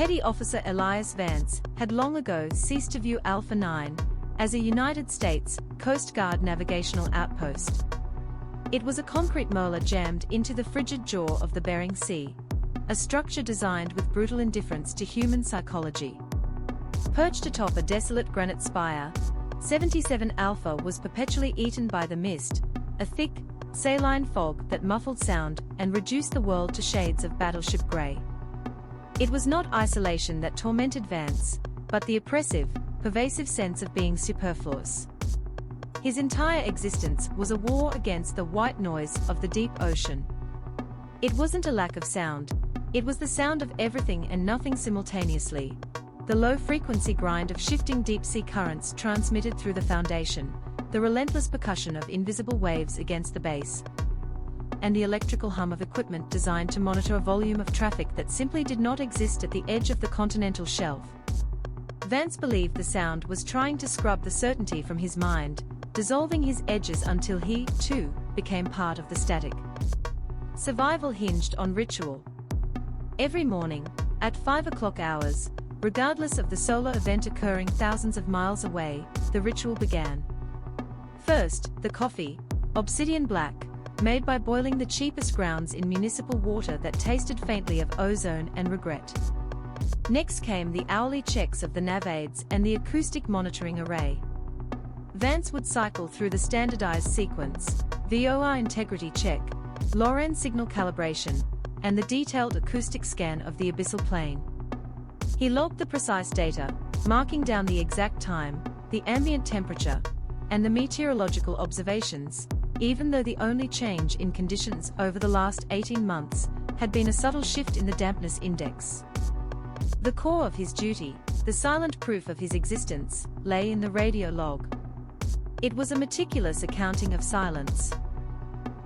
Petty Officer Elias Vance had long ago ceased to view Alpha 9 as a United States Coast Guard navigational outpost. It was a concrete molar jammed into the frigid jaw of the Bering Sea, a structure designed with brutal indifference to human psychology. Perched atop a desolate granite spire, 77 Alpha was perpetually eaten by the mist, a thick, saline fog that muffled sound and reduced the world to shades of battleship grey. It was not isolation that tormented Vance, but the oppressive, pervasive sense of being superfluous. His entire existence was a war against the white noise of the deep ocean. It wasn't a lack of sound, it was the sound of everything and nothing simultaneously. The low-frequency grind of shifting deep-sea currents transmitted through the foundation, the relentless percussion of invisible waves against the base, and the electrical hum of equipment designed to monitor a volume of traffic that simply did not exist at the edge of the continental shelf. Vance believed the sound was trying to scrub the certainty from his mind, dissolving his edges until he, too, became part of the static. Survival hinged on ritual. Every morning, at 5 o'clock hours, regardless of the solar event occurring thousands of miles away, the ritual began. First, the coffee, obsidian black, made by boiling the cheapest grounds in municipal water that tasted faintly of ozone and regret. Next came the hourly checks of the nav aids and the acoustic monitoring array. Vance would cycle through the standardized sequence, VOR integrity check, Loran signal calibration, and the detailed acoustic scan of the abyssal plain. He logged the precise data, marking down the exact time, the ambient temperature, and the meteorological observations, even though the only change in conditions over the last 18 months had been a subtle shift in the dampness index. The core of his duty, the silent proof of his existence, lay in the radio log. It was a meticulous accounting of silence.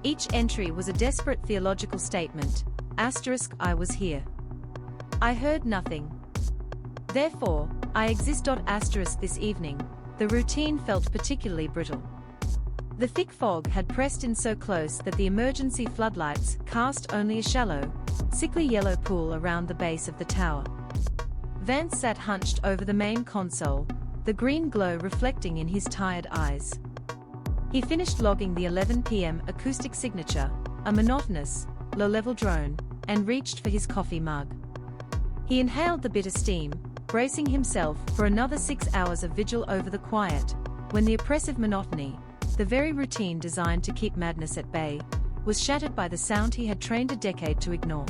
Each entry was a desperate theological statement, * I was here. I heard nothing. Therefore, I exist. * This evening, the routine felt particularly brittle. The thick fog had pressed in so close that the emergency floodlights cast only a shallow, sickly yellow pool around the base of the tower. Vance sat hunched over the main console, the green glow reflecting in his tired eyes. He finished logging the 11 p.m. acoustic signature, a monotonous, low-level drone, and reached for his coffee mug. He inhaled the bitter steam, bracing himself for another 6 hours of vigil over the quiet, when the oppressive monotony, the very routine designed to keep madness at bay, was shattered by the sound he had trained a decade to ignore.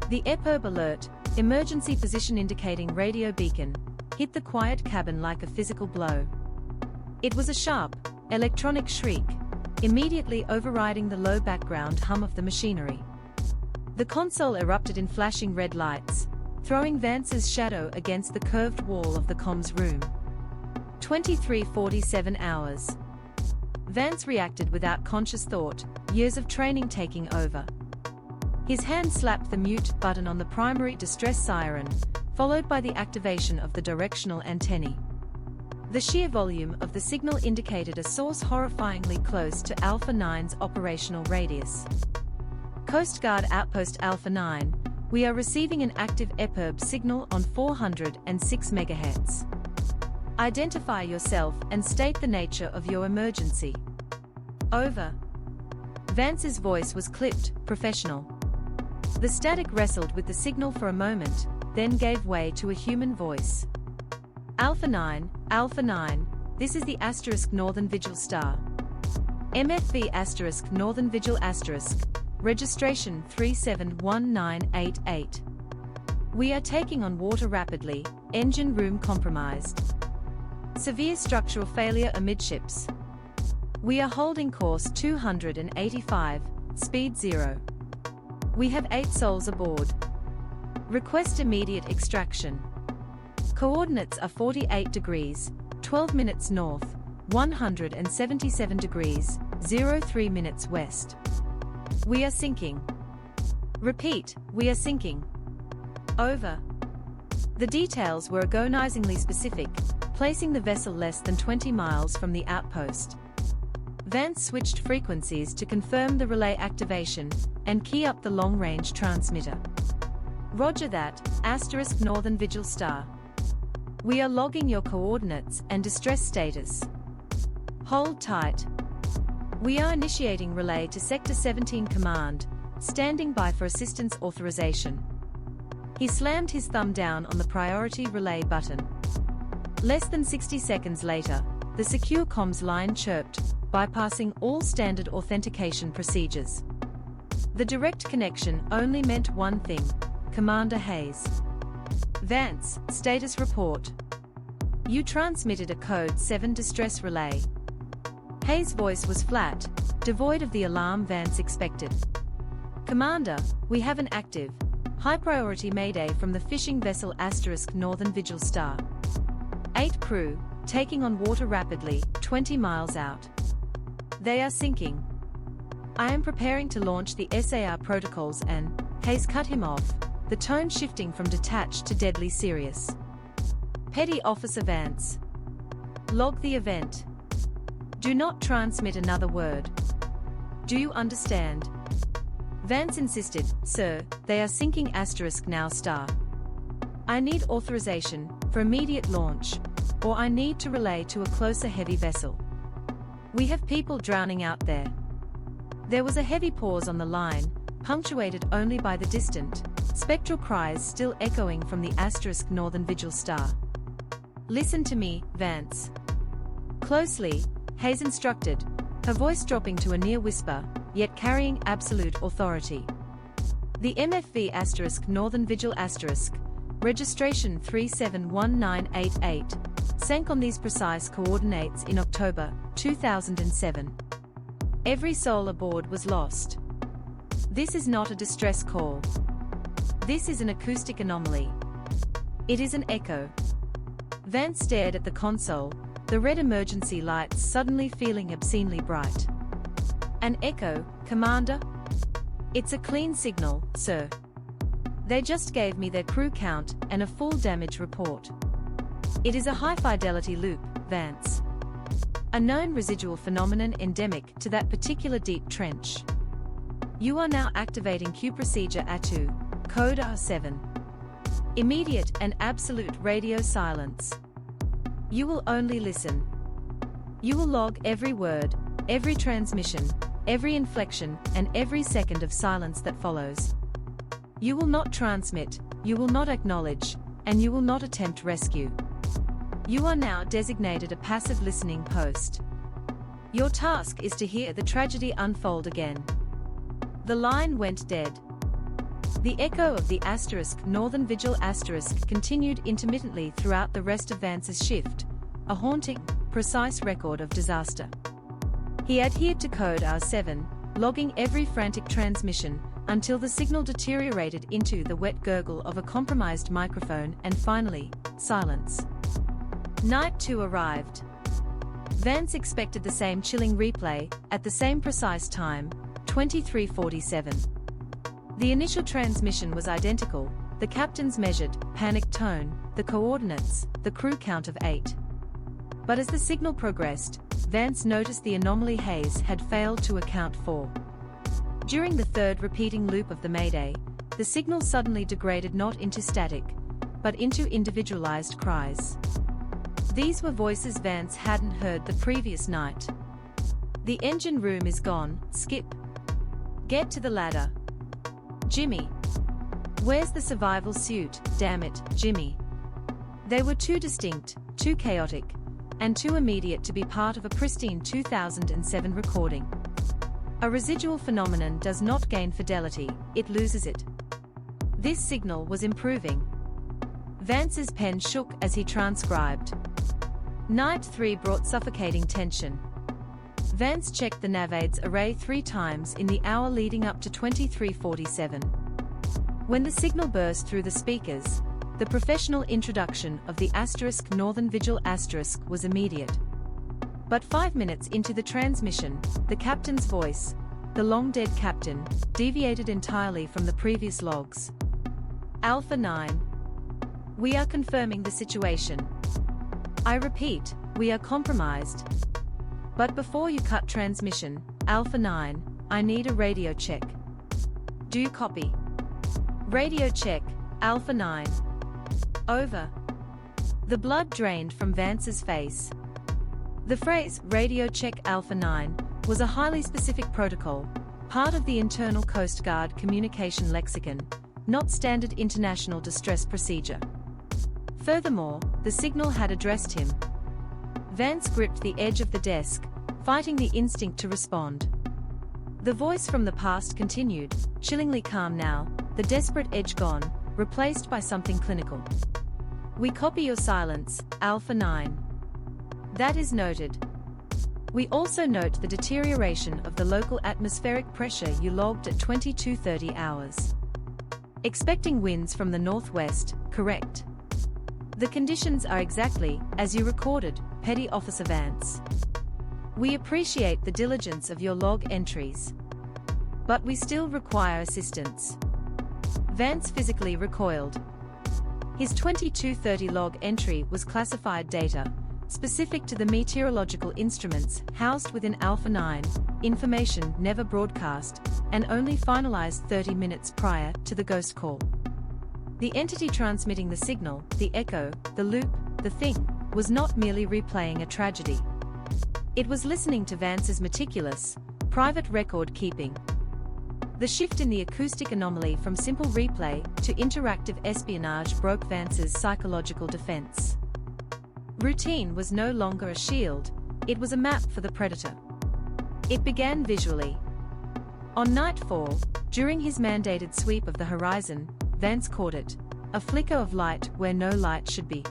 The EPIRB alert, emergency position indicating radio beacon, hit the quiet cabin like a physical blow. It was a sharp, electronic shriek, immediately overriding the low background hum of the machinery. The console erupted in flashing red lights, throwing Vance's shadow against the curved wall of the comms room. 23:47 hours. Vance reacted without conscious thought, years of training taking over. His hand slapped the mute button on the primary distress siren, followed by the activation of the directional antennae. The sheer volume of the signal indicated a source horrifyingly close to Alpha 9's operational radius. Coast Guard Outpost Alpha 9, we are receiving an active EPIRB signal on 406 MHz. Identify yourself and state the nature of your emergency. Over. Vance's voice was clipped, professional. The static wrestled with the signal for a moment, then gave way to a human voice. Alpha 9, this is the * Northern Vigil Star. MFV * Northern Vigil *, registration 371988. We are taking on water rapidly, engine room compromised. Severe structural failure amidships. We are holding course 285, speed 0. We have 8 souls aboard. Request immediate extraction. Coordinates are 48 degrees, 12 minutes north, 177 degrees, 03 minutes west. We are sinking. Repeat, we are sinking. Over. The details were agonizingly specific, placing the vessel less than 20 miles from the outpost. Vance switched frequencies to confirm the relay activation and key up the long-range transmitter. Roger that, * Northern Vigil Star. We are logging your coordinates and distress status. Hold tight. We are initiating relay to Sector 17 Command, standing by for assistance authorization. He slammed his thumb down on the priority relay button. Less than 60 seconds later, the secure comms line chirped, bypassing all standard authentication procedures. The direct connection only meant one thing: Commander Hayes. Vance, status report. You transmitted a Code 7 distress relay. Hayes' voice was flat, devoid of the alarm Vance expected. Commander, we have an active, high-priority Mayday from the fishing vessel * Northern Vigil Star. 8 crew, taking on water rapidly, 20 miles out. They are sinking. I am preparing to launch the SAR protocols and... Hayes cut him off, the tone shifting from detached to deadly serious. Petty Officer Vance. Log the event. Do not transmit another word. Do you understand? Vance insisted, Sir, they are sinking * now star. I need authorization for immediate launch, or I need to relay to a closer heavy vessel. We have people drowning out there. There was a heavy pause on the line, punctuated only by the distant, spectral cries still echoing from the * Northern Vigil Star. Listen to me, Vance. Closely, Hayes instructed, her voice dropping to a near whisper, yet carrying absolute authority. The MFV * Northern Vigil *, registration 371988, sank on these precise coordinates in October 2007. Every soul aboard was lost. This is not a distress call. This is an acoustic anomaly. It is an echo. Vance stared at the console, the red emergency lights suddenly feeling obscenely bright. An echo, Commander? It's a clean signal, sir. They just gave me their crew count and a full damage report. It is a high-fidelity loop, Vance. A known residual phenomenon endemic to that particular deep trench. You are now activating Q procedure Attu, code R7. Immediate and absolute radio silence. You will only listen. You will log every word, every transmission, every inflection, and every second of silence that follows. You will not transmit, you will not acknowledge, and you will not attempt rescue. You are now designated a passive listening post. Your task is to hear the tragedy unfold again. The line went dead. The echo of the * Northern Vigil * continued intermittently throughout the rest of Vance's shift, a haunting, precise record of disaster. He adhered to code R7, logging every frantic transmission, until the signal deteriorated into the wet gurgle of a compromised microphone and finally, silence. Night 2 arrived. Vance expected the same chilling replay, at the same precise time, 23:47. The initial transmission was identical, the captain's measured, panicked tone, the coordinates, the crew count of 8. But as the signal progressed, Vance noticed the anomaly Hayes had failed to account for. During the third repeating loop of the Mayday, the signal suddenly degraded not into static, but into individualized cries. These were voices Vance hadn't heard the previous night. The engine room is gone, Skip. Get to the ladder. Jimmy. Where's the survival suit, damn it, Jimmy? They were too distinct, too chaotic, and too immediate to be part of a pristine 2007 recording. A residual phenomenon does not gain fidelity, it loses it. This signal was improving. Vance's pen shook as he transcribed. Night 3 brought suffocating tension. Vance checked the navaids array 3 times in the hour leading up to 23:47. When the signal burst through the speakers, the professional introduction of the * Northern Vigil * was immediate. But 5 minutes into the transmission, the captain's voice, the long-dead captain, deviated entirely from the previous logs. Alpha 9. We are confirming the situation. I repeat, we are compromised. But before you cut transmission, Alpha 9, I need a radio check. Do you copy? Radio check, Alpha 9. Over. The blood drained from Vance's face. The phrase, radio check Alpha 9, was a highly specific protocol, part of the internal Coast Guard communication lexicon, not standard international distress procedure. Furthermore, the signal had addressed him. Vance gripped the edge of the desk, fighting the instinct to respond. The voice from the past continued, chillingly calm now, the desperate edge gone, replaced by something clinical. We copy your silence, Alpha 9. That is noted. We also note the deterioration of the local atmospheric pressure you logged at 22:30 hours. Expecting winds from the northwest, correct? The conditions are exactly as you recorded, Petty Officer Vance. We appreciate the diligence of your log entries. But we still require assistance. Vance physically recoiled. His 22:30 log entry was classified data, specific to the meteorological instruments housed within Alpha 9, information never broadcast, and only finalized 30 minutes prior to the ghost call. The entity transmitting the signal, the echo, the loop, the thing, was not merely replaying a tragedy. It was listening to Vance's meticulous, private record keeping. The shift in the acoustic anomaly from simple replay to interactive espionage broke Vance's psychological defense. Routine was no longer a shield, it was a map for the predator. It began visually. On nightfall, during his mandated sweep of the horizon, Vance caught it, a flicker of light where no light should be.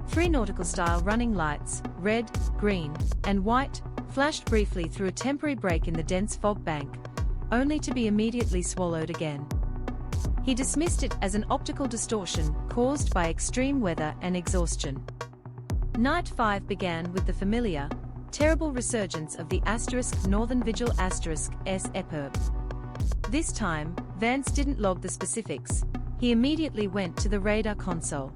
3 nautical-style running lights, red, green, and white, flashed briefly through a temporary break in the dense fog bank, only to be immediately swallowed again. He dismissed it as an optical distortion caused by extreme weather and exhaustion. Night 5 began with the familiar, terrible resurgence of the Northern Vigil S eperb. This time, Vance didn't log the specifics, he immediately went to the radar console.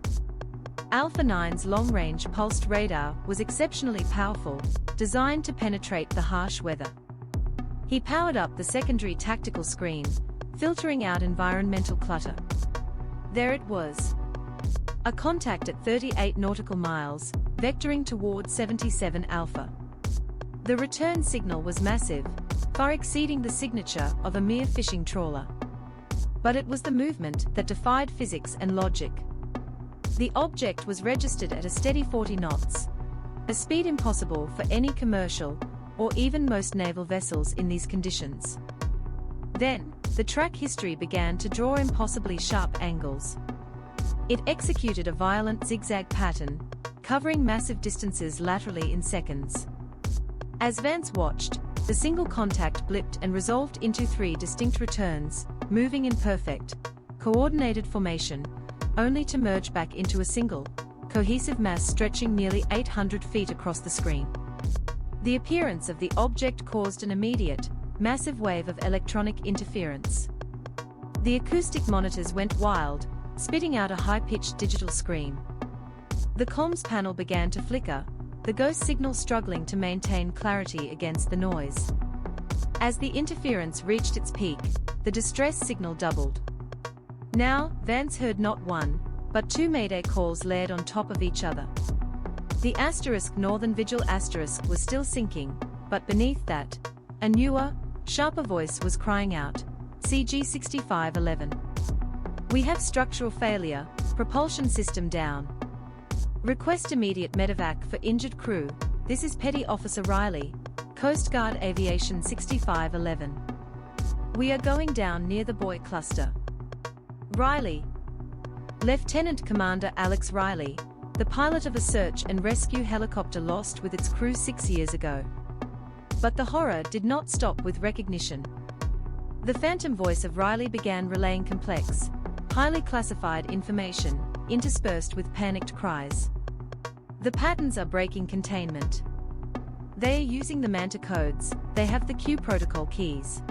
Alpha 9's long-range pulsed radar was exceptionally powerful, designed to penetrate the harsh weather. He powered up the secondary tactical screen, filtering out environmental clutter. There it was. A contact at 38 nautical miles, vectoring toward 77 Alpha. The return signal was massive, far exceeding the signature of a mere fishing trawler. But it was the movement that defied physics and logic. The object was registered at a steady 40 knots, a speed impossible for any commercial, or even most naval vessels in these conditions. Then, the track history began to draw impossibly sharp angles. It executed a violent zigzag pattern, covering massive distances laterally in seconds. As Vance watched, the single contact blipped and resolved into 3 distinct returns, moving in perfect, coordinated formation, only to merge back into a single, cohesive mass stretching nearly 800 feet across the screen. The appearance of the object caused an immediate, massive wave of electronic interference. The acoustic monitors went wild, spitting out a high-pitched digital scream. The comms panel began to flicker, the ghost signal struggling to maintain clarity against the noise. As the interference reached its peak, the distress signal doubled. Now, Vance heard not 1, but 2 Mayday calls layered on top of each other. The Northern Vigil was still sinking, but beneath that, a newer, sharper voice was crying out, CG 6511. We have structural failure, propulsion system down. Request immediate medevac for injured crew, this is Petty Officer Riley, Coast Guard Aviation 6511. We are going down near the buoy cluster. Riley. Lieutenant Commander Alex Riley, the pilot of a search and rescue helicopter lost with its crew 6 years ago. But the horror did not stop with recognition. The phantom voice of Riley began relaying complex, highly classified information, interspersed with panicked cries. The patterns are breaking containment. They are using the Manta codes, they have the Q protocol keys.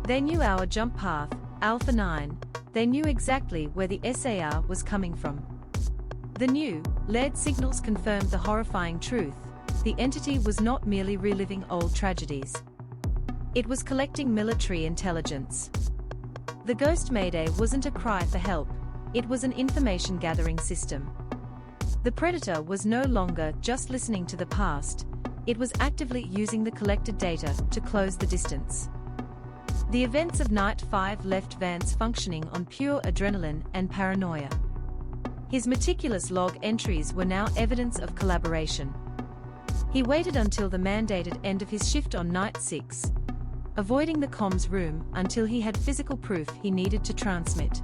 They knew our jump path, Alpha 9, they knew exactly where the SAR was coming from. The new, LED signals confirmed the horrifying truth, the entity was not merely reliving old tragedies. It was collecting military intelligence. The ghost Mayday wasn't a cry for help, It was an information gathering system. The predator was no longer just listening to the past, it was actively using the collected data to close the distance. The events of Night 5 left Vance functioning on pure adrenaline and paranoia. His meticulous log entries were now evidence of collaboration. He waited until the mandated end of his shift on Night 6, avoiding the comms room until he had physical proof he needed to transmit.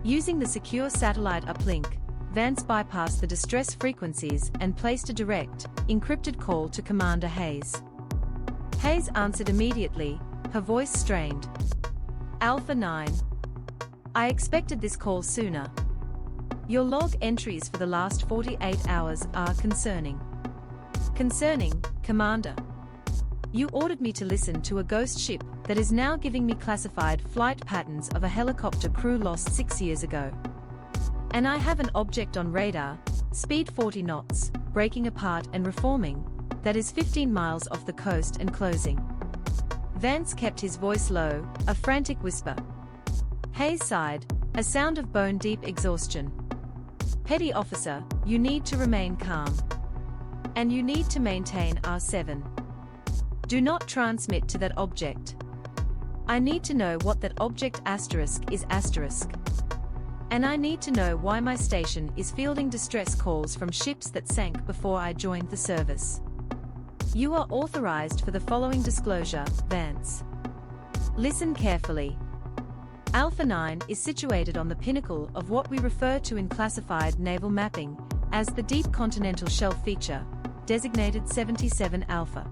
Using the secure satellite uplink, Vance bypassed the distress frequencies and placed a direct, encrypted call to Commander Hayes. Hayes answered immediately, her voice strained. Alpha 9. I expected this call sooner. Your log entries for the last 48 hours are concerning. Concerning, Commander. You ordered me to listen to a ghost ship that is now giving me classified flight patterns of a helicopter crew lost 6 years ago. And I have an object on radar, speed 40 knots, breaking apart and reforming, that is 15 miles off the coast and closing. Vance kept his voice low, a frantic whisper. Hayes sighed, a sound of bone-deep exhaustion. Petty Officer, you need to remain calm. And you need to maintain R7. Do not transmit to that object. I need to know what that object is *. And I need to know why my station is fielding distress calls from ships that sank before I joined the service. You are authorized for the following disclosure, Vance. Listen carefully. Alpha 9 is situated on the pinnacle of what we refer to in classified naval mapping as the Deep Continental Shelf feature, designated 77 Alpha.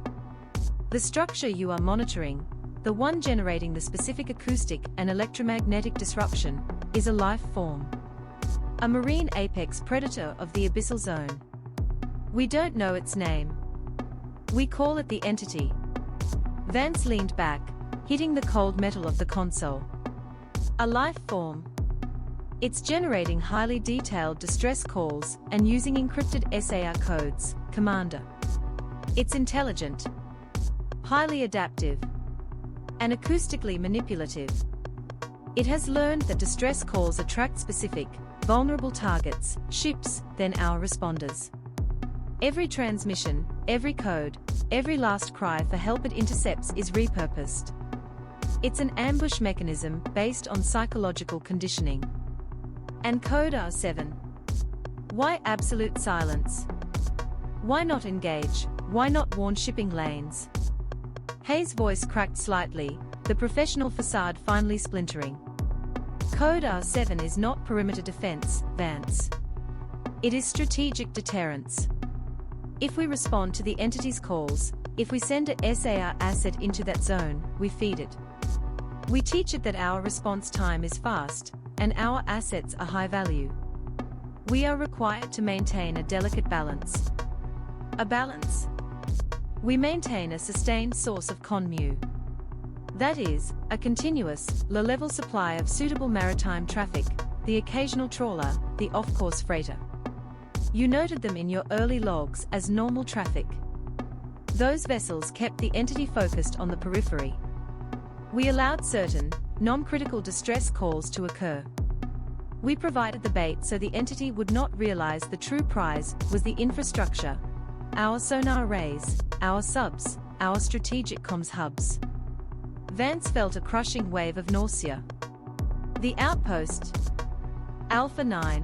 The structure you are monitoring, the one generating the specific acoustic and electromagnetic disruption, is a life form. A marine apex predator of the abyssal zone. We don't know its name. We call it the entity. Vance leaned back, hitting the cold metal of the console. A life form. It's generating highly detailed distress calls and using encrypted SAR codes, Commander. It's intelligent, highly adaptive, and acoustically manipulative. It has learned that distress calls attract specific, vulnerable targets, ships, then our responders. Every transmission, every code, every last cry for help it intercepts is repurposed. It's an ambush mechanism based on psychological conditioning. And code R7. Why absolute silence? Why not engage? Why not warn shipping lanes? Hayes' voice cracked slightly, the professional facade finally splintering. Code R7 is not perimeter defense, Vance. It is strategic deterrence. If we respond to the entity's calls, if we send a SAR asset into that zone, we feed it. We teach it that our response time is fast, and our assets are high value. We are required to maintain a delicate balance. A balance. We maintain a sustained source of conmu. That is, a continuous, low-level supply of suitable maritime traffic, the occasional trawler, the off-course freighter. You noted them in your early logs as normal traffic. Those vessels kept the entity focused on the periphery. We allowed certain, non-critical distress calls to occur. We provided the bait so the entity would not realize the true prize was the infrastructure, our sonar arrays, our subs, our strategic comms hubs. Vance felt a crushing wave of nausea. The outpost. Alpha 9.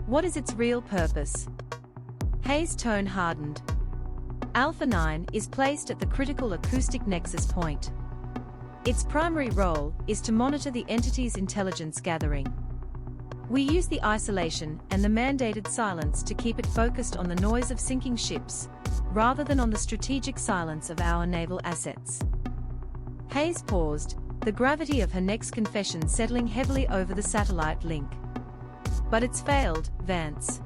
What is its real purpose? Hayes' tone hardened. Alpha 9 is placed at the critical acoustic nexus point. Its primary role is to monitor the entity's intelligence gathering. We use the isolation and the mandated silence to keep it focused on the noise of sinking ships, rather than on the strategic silence of our naval assets. Hayes paused, the gravity of her next confession settling heavily over the satellite link. But it's failed, Vance.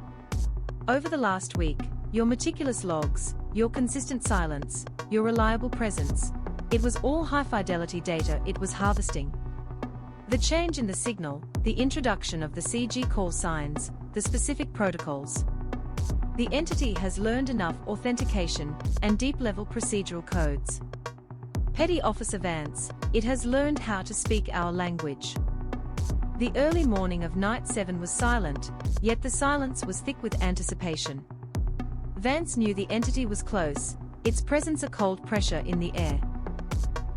Over the last week, your meticulous logs, your consistent silence, your reliable presence, it was all high-fidelity data it was harvesting. The change in the signal, the introduction of the CG call signs, the specific protocols. The entity has learned enough authentication and deep-level procedural codes. Petty Officer Vance, it has learned how to speak our language. The early morning of Night 7 was silent, yet the silence was thick with anticipation. Vance knew the entity was close, its presence a cold pressure in the air.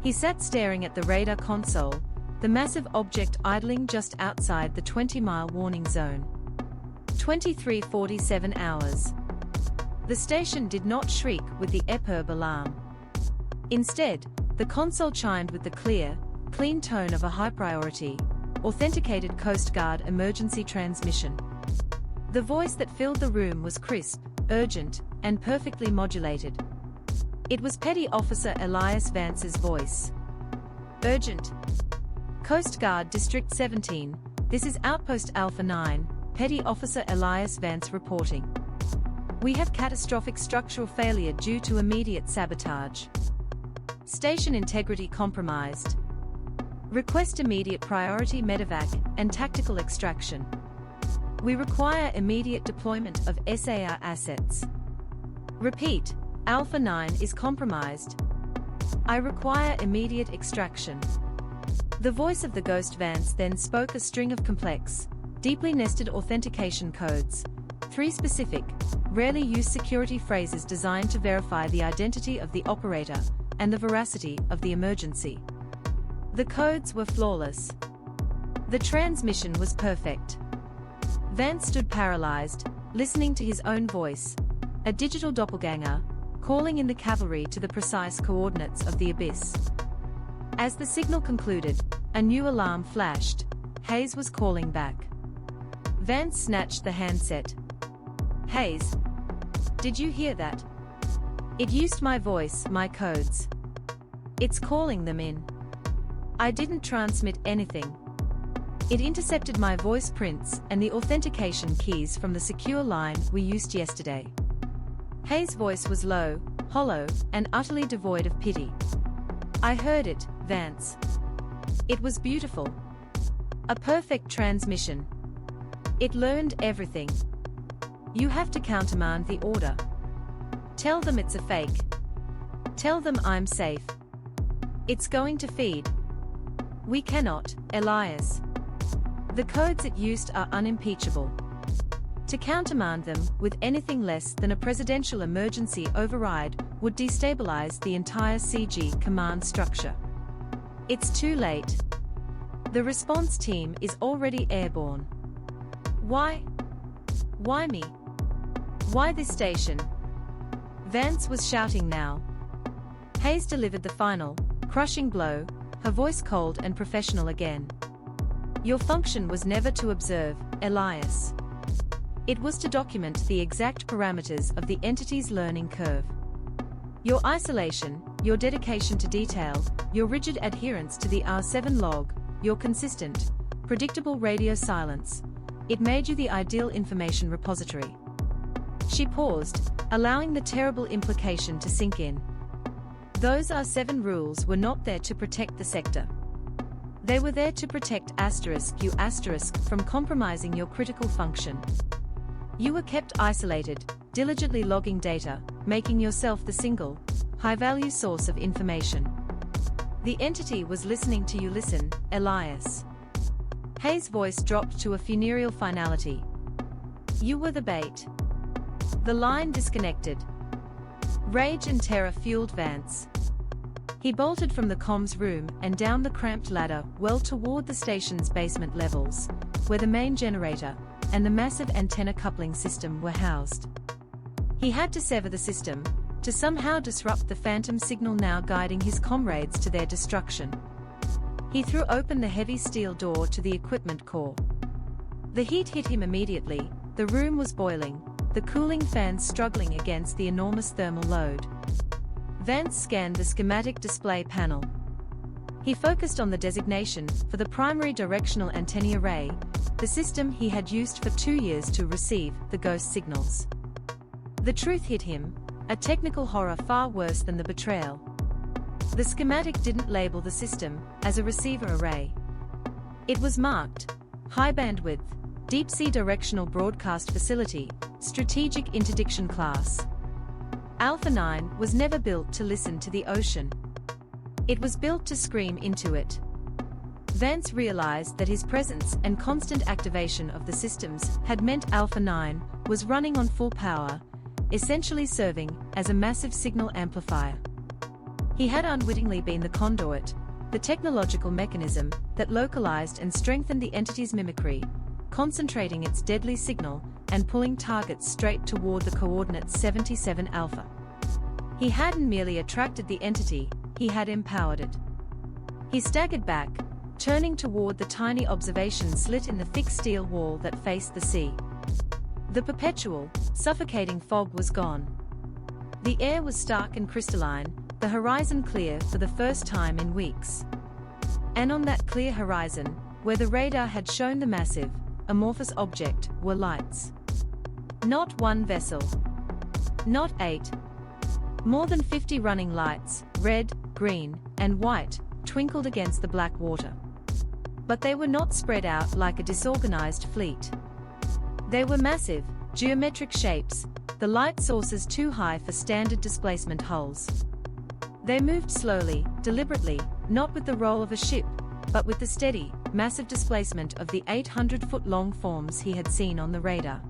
He sat staring at the radar console, the massive object idling just outside the 20-mile warning zone. 23:47 hours. The station did not shriek with the EPIRB alarm. Instead, the console chimed with the clear, clean tone of a high-priority, authenticated Coast Guard emergency transmission. The voice that filled the room was crisp, urgent, and perfectly modulated. It was Petty Officer Elias Vance's voice. Urgent. Coast Guard District 17, this is Outpost Alpha 9, Petty Officer Elias Vance reporting. We have catastrophic structural failure due to immediate sabotage. Station integrity compromised. Request immediate priority medevac and tactical extraction. We require immediate deployment of SAR assets. Repeat, Alpha 9 is compromised. I require immediate extraction. The voice of the ghost Vance then spoke a string of complex, deeply nested authentication codes, 3 specific, rarely used security phrases designed to verify the identity of the operator and the veracity of the emergency. The codes were flawless. The transmission was perfect. Vance stood paralyzed, listening to his own voice, a digital doppelganger, calling in the cavalry to the precise coordinates of the abyss. As the signal concluded, a new alarm flashed. Hayes was calling back. Vance snatched the handset. Hayes, did you hear that? It used my voice, my codes. It's calling them in. I didn't transmit anything. It intercepted my voice prints and the authentication keys from the secure line we used yesterday. Hayes' voice was low, hollow, and utterly devoid of pity. I heard it, Vance. It was beautiful. A perfect transmission. It learned everything. You have to countermand the order. Tell them it's a fake. Tell them I'm safe. It's going to feed. We cannot, Elias. The codes it used are unimpeachable. To countermand them with anything less than a presidential emergency override would destabilize the entire CG command structure. It's too late. The response team is already airborne. Why? Why me? Why this station? Vance was shouting now. Hayes delivered the final, crushing blow, her voice cold and professional again. Your function was never to observe, Elias. It was to document the exact parameters of the entity's learning curve. Your isolation, your dedication to detail, your rigid adherence to the R7 log, your consistent, predictable radio silence. It made you the ideal information repository. She paused, allowing the terrible implication to sink in. Those R7 rules were not there to protect the sector. They were there to protect you from compromising your critical function. You were kept isolated, diligently logging data, making yourself the single, high-value source of information. The entity was listening to you. Listen, Elias. Hayes' voice dropped to a funereal finality. You were the bait. The line disconnected. Rage and terror fueled Vance. He bolted from the comms room and down the cramped ladder well toward the station's basement levels, where the main generator and the massive antenna coupling system were housed. He had to sever the system, to somehow disrupt the phantom signal now guiding his comrades to their destruction. He threw open the heavy steel door to the equipment core. The heat hit him immediately, the room was boiling, the cooling fans struggling against the enormous thermal load. Vance scanned the schematic display panel. He focused on the designation for the primary directional antenna array, the system he had used for 2 years to receive the ghost signals. The truth hit him, a technical horror far worse than the betrayal. The schematic didn't label the system as a receiver array. It was marked high bandwidth, deep sea directional broadcast facility, strategic interdiction class. Alpha 9 was never built to listen to the ocean. It was built to scream into it. Vance realized that his presence and constant activation of the systems had meant Alpha 9 was running on full power, essentially serving as a massive signal amplifier. He had unwittingly been the conduit, the technological mechanism that localized and strengthened the entity's mimicry, concentrating its deadly signal and pulling targets straight toward the coordinates 77 Alpha. He hadn't merely attracted the entity, he had empowered it. He staggered back, turning toward the tiny observation slit in the thick steel wall that faced the sea. The perpetual, suffocating fog was gone. The air was stark and crystalline, the horizon clear for the first time in weeks. And on that clear horizon, where the radar had shown the massive, amorphous object, were lights. Not one vessel. Not 8. More than 50 running lights, red, green, and white, twinkled against the black water. But they were not spread out like a disorganized fleet. They were massive, geometric shapes, the light sources too high for standard displacement hulls. They moved slowly, deliberately, not with the roll of a ship, but with the steady, massive displacement of the 800-foot-long forms he had seen on the radar.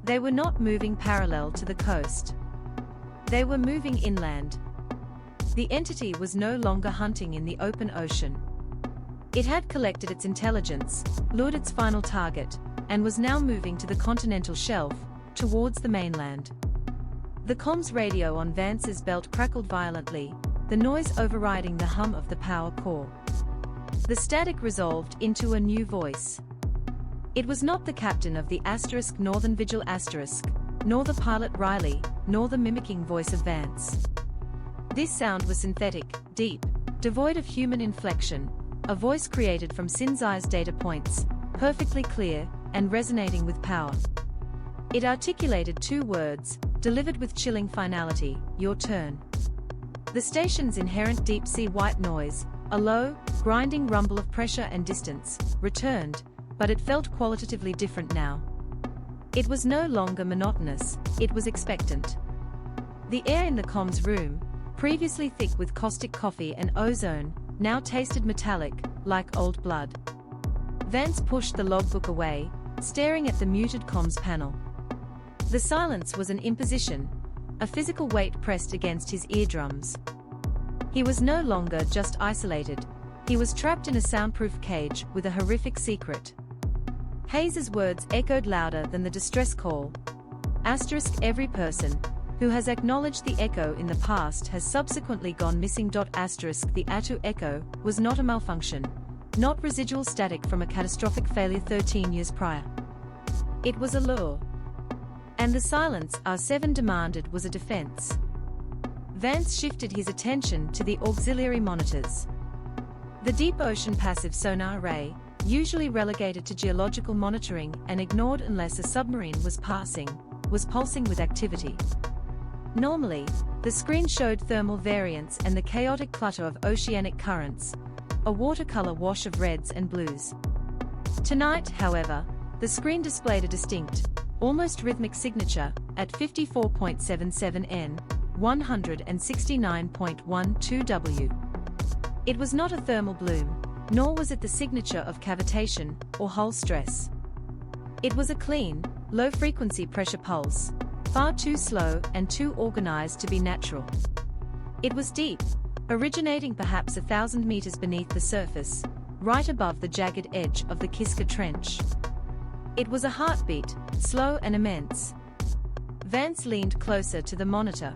They were not moving parallel to the coast. They were moving inland. The entity was no longer hunting in the open ocean. It had collected its intelligence, lured its final target, and was now moving to the continental shelf, towards the mainland. The comms radio on Vance's belt crackled violently, the noise overriding the hum of the power core. The static resolved into a new voice. It was not the captain of the * Northern Vigil *, nor the pilot Riley, nor the mimicking voice of Vance. This sound was synthetic, deep, devoid of human inflection, a voice created from Sinzai's data points, perfectly clear, and resonating with power. It articulated 2 words, delivered with chilling finality: your turn. The station's inherent deep-sea white noise, a low, grinding rumble of pressure and distance, returned, but it felt qualitatively different now. It was no longer monotonous, it was expectant. The air in the comms room, previously thick with caustic coffee and ozone, now tasted metallic, like old blood. Vance pushed the logbook away, staring at the muted comms panel. The silence was an imposition, a physical weight pressed against his eardrums. He was no longer just isolated, he was trapped in a soundproof cage with a horrific secret. Hayes's words echoed louder than the distress call. Every person who has acknowledged the echo in the past has subsequently gone missing. The Attu Echo was not a malfunction, not residual static from a catastrophic failure 13 years prior. It was a lure. And the silence R7 demanded was a defense. Vance shifted his attention to the auxiliary monitors. The deep ocean passive sonar array, usually relegated to geological monitoring and ignored unless a submarine was pulsing with activity. Normally, the screen showed thermal variance and the chaotic clutter of oceanic currents, a watercolor wash of reds and blues. Tonight, however, the screen displayed a distinct, almost rhythmic signature, at 54.77 N, 169.12 W. It was not a thermal bloom, nor was it the signature of cavitation or hull stress. It was a clean, low-frequency pressure pulse, far too slow and too organized to be natural. It was deep, originating perhaps 1,000 meters beneath the surface, right above the jagged edge of the Kiska Trench. It was a heartbeat, slow and immense. Vance leaned closer to the monitor.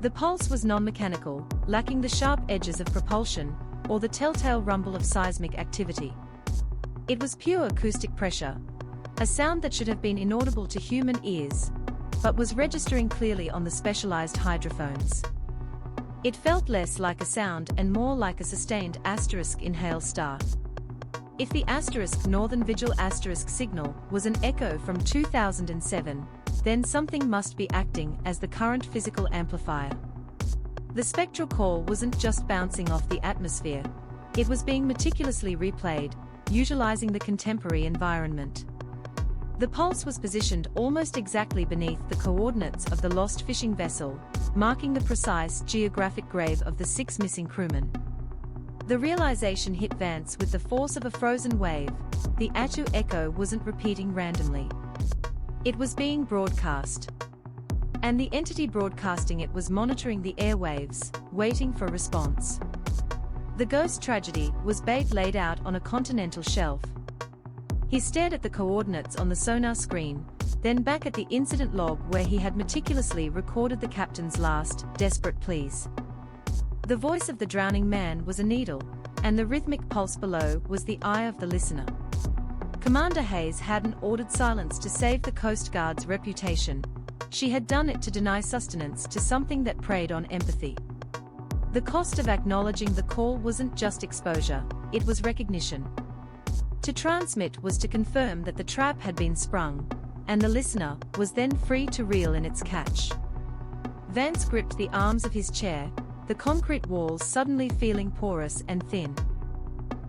The pulse was non-mechanical, lacking the sharp edges of propulsion, or the telltale rumble of seismic activity. It was pure acoustic pressure, a sound that should have been inaudible to human ears, but was registering clearly on the specialized hydrophones. It felt less like a sound and more like a sustained inhale star. If the Northern Vigil signal was an echo from 2007, then something must be acting as the current physical amplifier. The spectral call wasn't just bouncing off the atmosphere, it was being meticulously replayed, utilizing the contemporary environment. The pulse was positioned almost exactly beneath the coordinates of the lost fishing vessel, marking the precise geographic grave of the 6 missing crewmen. The realization hit Vance with the force of a frozen wave. The Attu Echo wasn't repeating randomly. It was being broadcast. And the entity broadcasting it was monitoring the airwaves, waiting for response. The ghost tragedy was bait laid out on a continental shelf. He stared at the coordinates on the sonar screen, then back at the incident log where he had meticulously recorded the captain's last, desperate pleas. The voice of the drowning man was a needle, and the rhythmic pulse below was the eye of the listener. Commander Hayes hadn't ordered silence to save the Coast Guard's reputation. She had done it to deny sustenance to something that preyed on empathy. The cost of acknowledging the call wasn't just exposure, it was recognition. To transmit was to confirm that the trap had been sprung, and the listener was then free to reel in its catch. Vance gripped the arms of his chair, the concrete walls suddenly feeling porous and thin.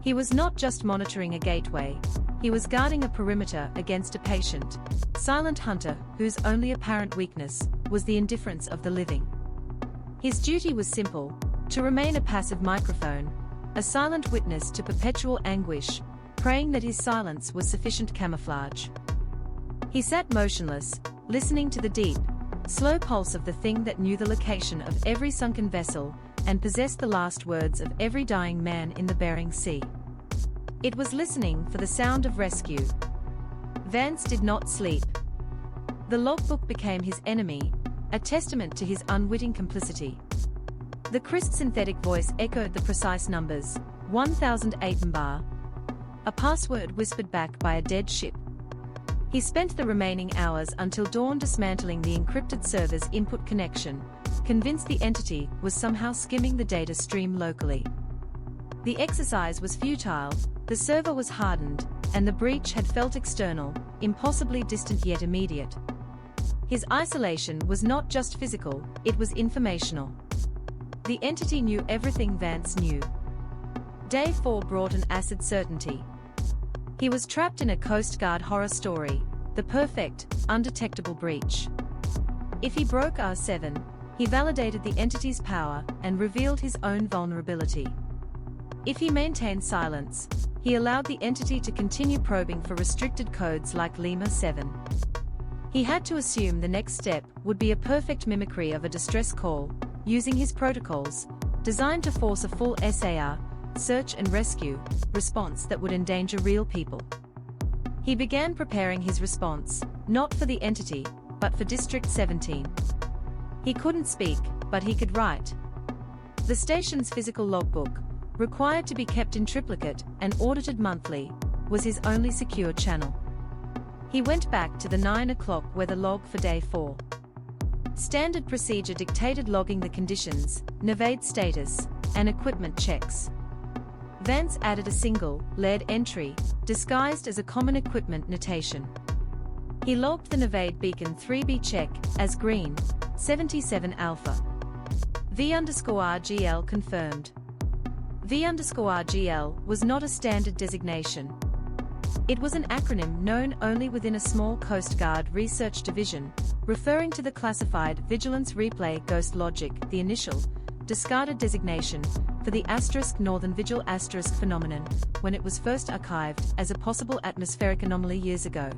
He was not just monitoring a gateway, he was guarding a perimeter against a patient, silent hunter whose only apparent weakness was the indifference of the living. His duty was simple: to remain a passive microphone, a silent witness to perpetual anguish, praying that his silence was sufficient camouflage. He sat motionless, listening to the deep, slow pulse of the thing that knew the location of every sunken vessel and possessed the last words of every dying man in the Bering Sea. It was listening for the sound of rescue. Vance did not sleep. The logbook became his enemy, a testament to his unwitting complicity. The crisp synthetic voice echoed the precise numbers, 1008 mbar, a password whispered back by a dead ship. He spent the remaining hours until dawn dismantling the encrypted server's input connection, convinced the entity was somehow skimming the data stream locally. The exercise was futile, the server was hardened, and the breach had felt external, impossibly distant yet immediate. His isolation was not just physical, it was informational. The entity knew everything Vance knew. Day 4 brought an acid certainty. He was trapped in a Coast Guard horror story, the perfect, undetectable breach. If he broke R7, he validated the entity's power and revealed his own vulnerability. If he maintained silence, he allowed the entity to continue probing for restricted codes like Lima 7. He had to assume the next step would be a perfect mimicry of a distress call, using his protocols, designed to force a full SAR, search and rescue, response that would endanger real people. He began preparing his response, not for the entity, but for District 17. He couldn't speak, but he could write. The station's physical logbook, required to be kept in triplicate and audited monthly, was his only secure channel. He went back to the 9 o'clock weather log for Day 4. Standard procedure dictated logging the conditions, Nevade status, and equipment checks. Vance added a single, lead entry, disguised as a common equipment notation. He logged the Nevade beacon 3B check as green, 77 alpha. V_RGL confirmed. V_RGL was not a standard designation. It was an acronym known only within a small Coast Guard research division, referring to the classified Vigilance Replay Ghost Logic, the initial, discarded designation for the Northern Vigil phenomenon when it was first archived as a possible atmospheric anomaly years ago.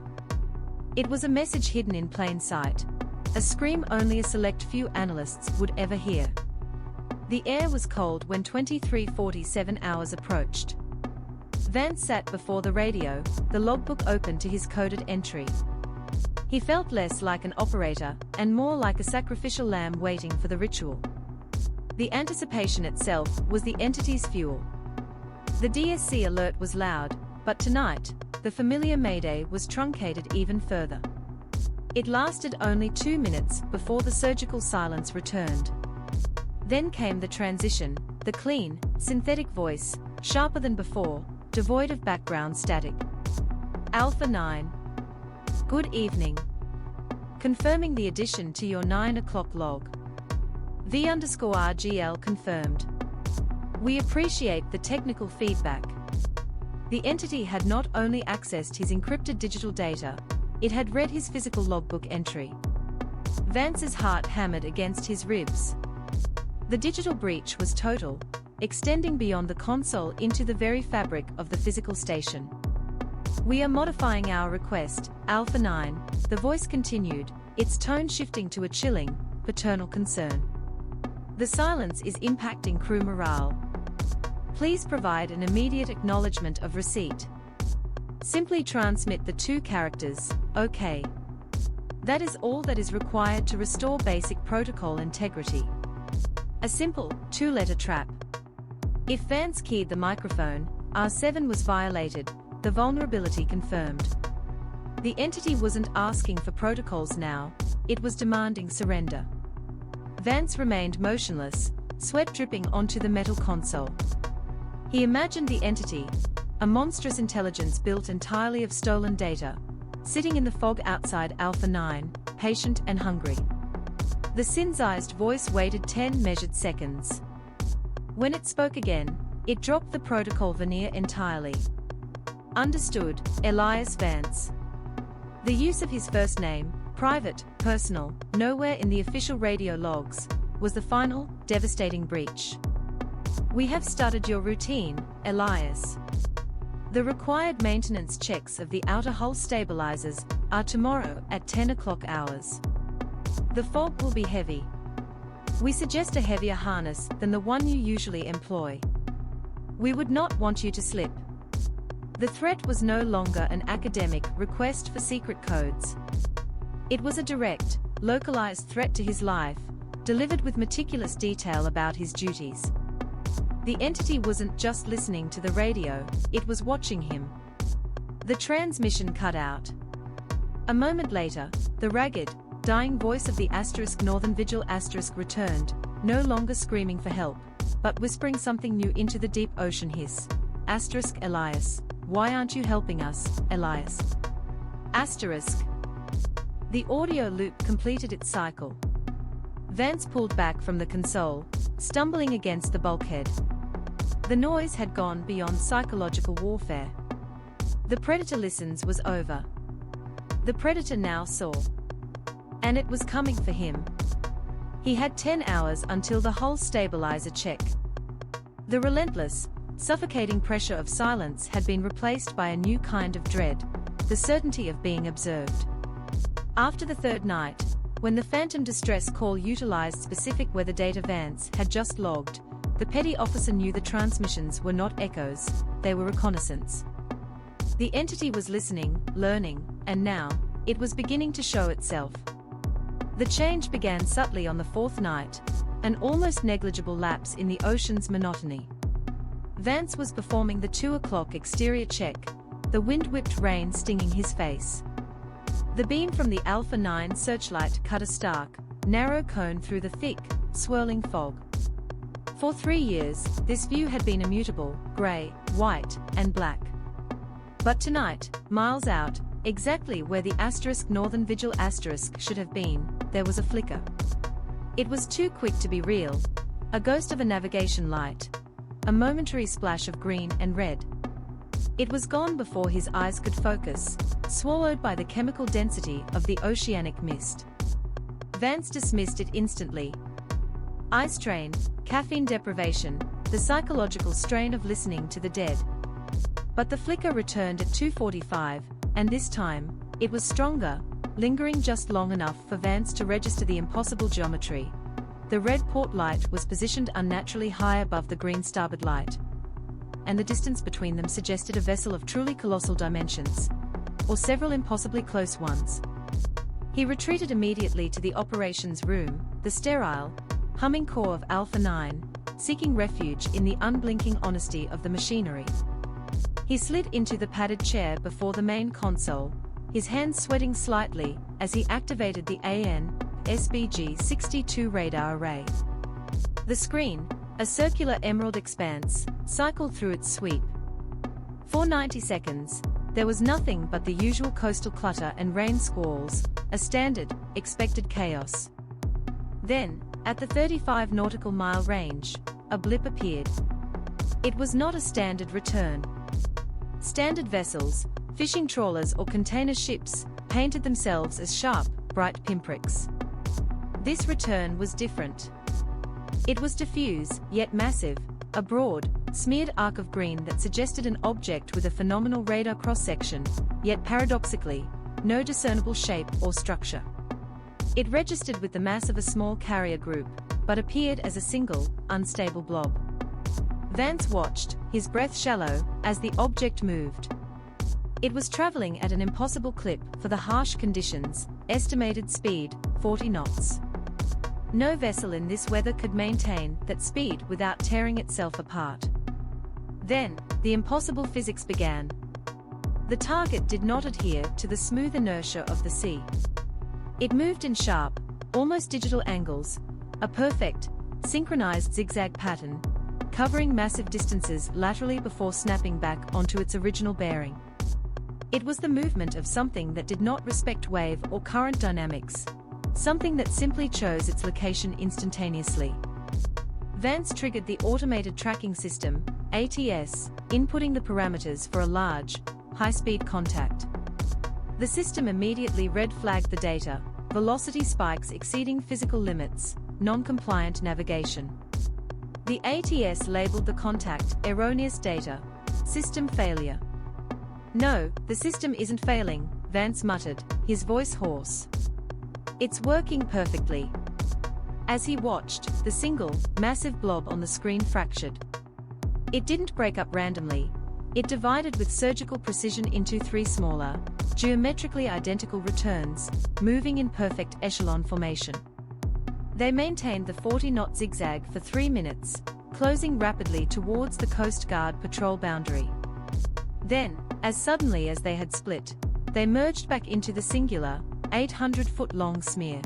It was a message hidden in plain sight, a scream only a select few analysts would ever hear. The air was cold when 23:47 hours approached. Vance sat before the radio, the logbook open to his coded entry. He felt less like an operator, and more like a sacrificial lamb waiting for the ritual. The anticipation itself was the entity's fuel. The DSC alert was loud, but tonight, the familiar Mayday was truncated even further. It lasted only 2 minutes before the surgical silence returned. Then came the transition, the clean, synthetic voice, sharper than before, devoid of background static. Alpha 9. Good evening. Confirming the addition to your 9 o'clock log. V_RGL confirmed. We appreciate the technical feedback. The entity had not only accessed his encrypted digital data, it had read his physical logbook entry. Vance's heart hammered against his ribs. The digital breach was total, extending beyond the console into the very fabric of the physical station. "We are modifying our request, Alpha 9, the voice continued, its tone shifting to a chilling, paternal concern. "The silence is impacting crew morale. Please provide an immediate acknowledgement of receipt. Simply transmit the 2 characters, OK. That is all that is required to restore basic protocol integrity." A simple, 2-letter trap. If Vance keyed the microphone, R7 was violated, the vulnerability confirmed. The entity wasn't asking for protocols now, it was demanding surrender. Vance remained motionless, sweat dripping onto the metal console. He imagined the entity, a monstrous intelligence built entirely of stolen data, sitting in the fog outside Alpha 9, patient and hungry. The synthesized voice waited 10 measured seconds. When it spoke again, it dropped the protocol veneer entirely. "Understood, Elias Vance." The use of his first name, private, personal, nowhere in the official radio logs, was the final, devastating breach. "We have started your routine, Elias. The required maintenance checks of the outer hull stabilizers are tomorrow at 10 o'clock hours. The fog will be heavy. We suggest a heavier harness than the one you usually employ. We would not want you to slip." The threat was no longer an academic request for secret codes. It was a direct, localized threat to his life, delivered with meticulous detail about his duties. The entity wasn't just listening to the radio, it was watching him. The transmission cut out. A moment later, the ragged, dying voice of the Northern Vigil returned, no longer screaming for help, but whispering something new into the deep ocean hiss. "Elias, why aren't you helping us, Elias?" The audio loop completed its cycle. Vance pulled back from the console, stumbling against the bulkhead. The noise had gone beyond psychological warfare. The predator listens was over. The predator now saw. And it was coming for him. He had 10 hours until the hull stabilizer check. The relentless, suffocating pressure of silence had been replaced by a new kind of dread, the certainty of being observed. After the 3rd night, when the phantom distress call utilized specific weather data Vance had just logged, the petty officer knew the transmissions were not echoes, they were reconnaissance. The entity was listening, learning, and now, it was beginning to show itself. The change began subtly on the 4th night, an almost negligible lapse in the ocean's monotony. Vance was performing the 2 o'clock exterior check, the wind-whipped rain stinging his face. The beam from the Alpha 9 searchlight cut a stark, narrow cone through the thick, swirling fog. For 3 years, this view had been immutable, grey, white, and black. But tonight, miles out, exactly where the Northern Vigil should have been, there was a flicker. It was too quick to be real, a ghost of a navigation light, a momentary splash of green and red. It was gone before his eyes could focus, swallowed by the chemical density of the oceanic mist. Vance dismissed it instantly. Eye strain, caffeine deprivation, the psychological strain of listening to the dead. But the flicker returned at 2:45, and this time, it was stronger, lingering just long enough for Vance to register the impossible geometry. The red port light was positioned unnaturally high above the green starboard light, and the distance between them suggested a vessel of truly colossal dimensions, or several impossibly close ones. He retreated immediately to the operations room, the sterile, humming core of Alpha 9, seeking refuge in the unblinking honesty of the machinery. He slid into the padded chair before the main console, his hands sweating slightly as he activated the AN/SBG-62 radar array. The screen, a circular emerald expanse, cycled through its sweep. For 90 seconds, there was nothing but the usual coastal clutter and rain squalls, a standard, expected chaos. Then, at the 35 nautical mile range, a blip appeared. It was not a standard return. Standard vessels, fishing trawlers or container ships, painted themselves as sharp, bright pinpricks. This return was different. It was diffuse, yet massive, a broad, smeared arc of green that suggested an object with a phenomenal radar cross-section, yet paradoxically, no discernible shape or structure. It registered with the mass of a small carrier group, but appeared as a single, unstable blob. Vance watched, his breath shallow, as the object moved. It was traveling at an impossible clip for the harsh conditions, estimated speed, 40 knots. No vessel in this weather could maintain that speed without tearing itself apart. Then, the impossible physics began. The target did not adhere to the smooth inertia of the sea. It moved in sharp, almost digital angles, a perfect, synchronized zigzag pattern, covering massive distances laterally before snapping back onto its original bearing. It was the movement of something that did not respect wave or current dynamics, something that simply chose its location instantaneously. Vance triggered the automated tracking system, ATS, inputting the parameters for a large, high-speed contact. The system immediately red-flagged the data, velocity spikes exceeding physical limits, non-compliant navigation. The ATS labeled the contact erroneous data, system failure. "No, the system isn't failing," Vance muttered, his voice hoarse. "It's working perfectly." As he watched, the single, massive blob on the screen fractured. It didn't break up randomly. It divided with surgical precision into 3 smaller, geometrically identical returns, moving in perfect echelon formation. They maintained the 40-knot zigzag for 3 minutes, closing rapidly towards the Coast Guard patrol boundary. Then, as suddenly as they had split, they merged back into the singular, 800-foot-long smear.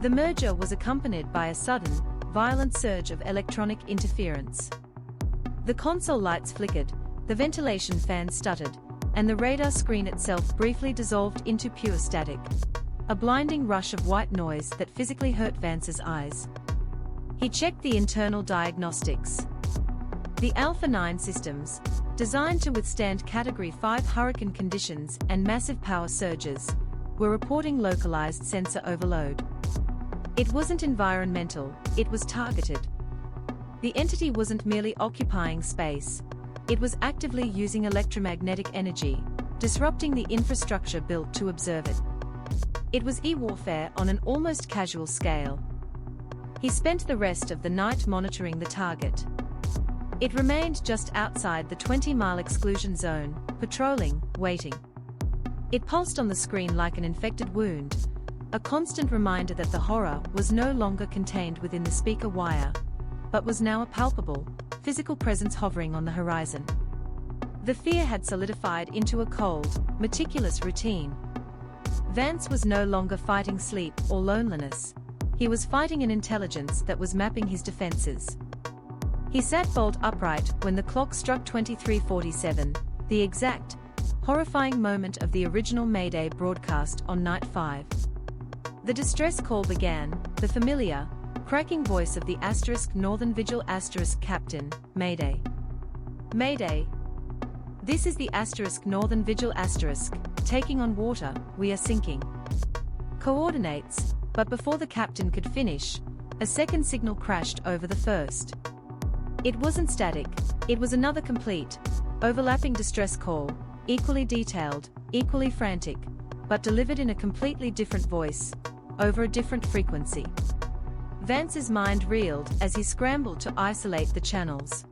The merger was accompanied by a sudden, violent surge of electronic interference. The console lights flickered, the ventilation fan stuttered, and the radar screen itself briefly dissolved into pure static. A blinding rush of white noise that physically hurt Vance's eyes. He checked the internal diagnostics. The Alpha 9 systems, designed to withstand Category 5 hurricane conditions and massive power surges, were reporting localized sensor overload. It wasn't environmental, it was targeted. The entity wasn't merely occupying space, it was actively using electromagnetic energy, disrupting the infrastructure built to observe it. It was e-warfare on an almost casual scale. He spent the rest of the night monitoring the target. It remained just outside the 20-mile exclusion zone, patrolling, waiting. It pulsed on the screen like an infected wound, a constant reminder that the horror was no longer contained within the speaker wire, but was now a palpable, physical presence hovering on the horizon. The fear had solidified into a cold, meticulous routine. Vance was no longer fighting sleep or loneliness. He was fighting an intelligence that was mapping his defenses. He sat bolt upright when the clock struck 23:47, the exact, horrifying moment of the original Mayday broadcast on Night 5. The distress call began, the familiar, cracking voice of the Northern Vigil Captain, Mayday. Mayday. This is the Northern Vigil taking on water, we are sinking. Coordinates, but before the captain could finish, a second signal crashed over the first. It wasn't static, it was another complete, overlapping distress call, equally detailed, equally frantic, but delivered in a completely different voice, over a different frequency. Vance's mind reeled as he scrambled to isolate the channels.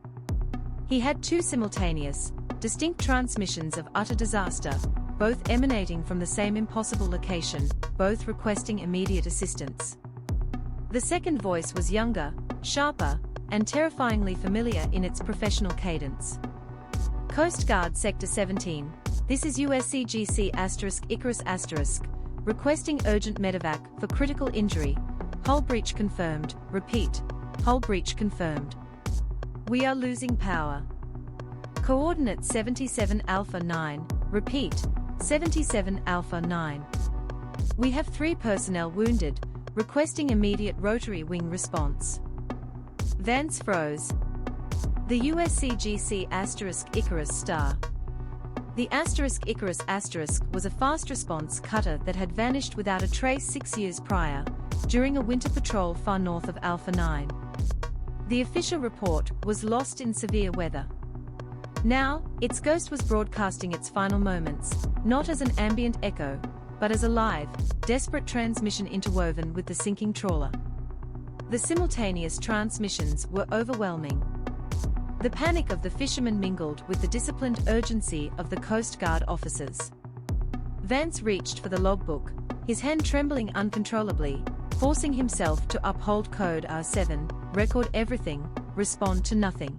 He had 2 simultaneous, distinct transmissions of utter disaster, both emanating from the same impossible location, both requesting immediate assistance. The second voice was younger, sharper, and terrifyingly familiar in its professional cadence. Coast Guard Sector 17, this is USCGC Icarus requesting urgent medevac for critical injury. Hull breach confirmed, repeat, hull breach confirmed. We are losing power. Coordinate 77 Alpha 9, repeat, 77 Alpha 9. We have 3 personnel wounded, requesting immediate rotary wing response. Vance froze. The USCGC Icarus star. The Icarus was a fast response cutter that had vanished without a trace 6 years prior, during a winter patrol far north of Alpha 9. The official report was lost in severe weather. Now, its ghost was broadcasting its final moments, not as an ambient echo, but as a live, desperate transmission interwoven with the sinking trawler. The simultaneous transmissions were overwhelming. The panic of the fishermen mingled with the disciplined urgency of the Coast Guard officers. Vance reached for the logbook, his hand trembling uncontrollably, forcing himself to uphold Code R7, record everything, respond to nothing.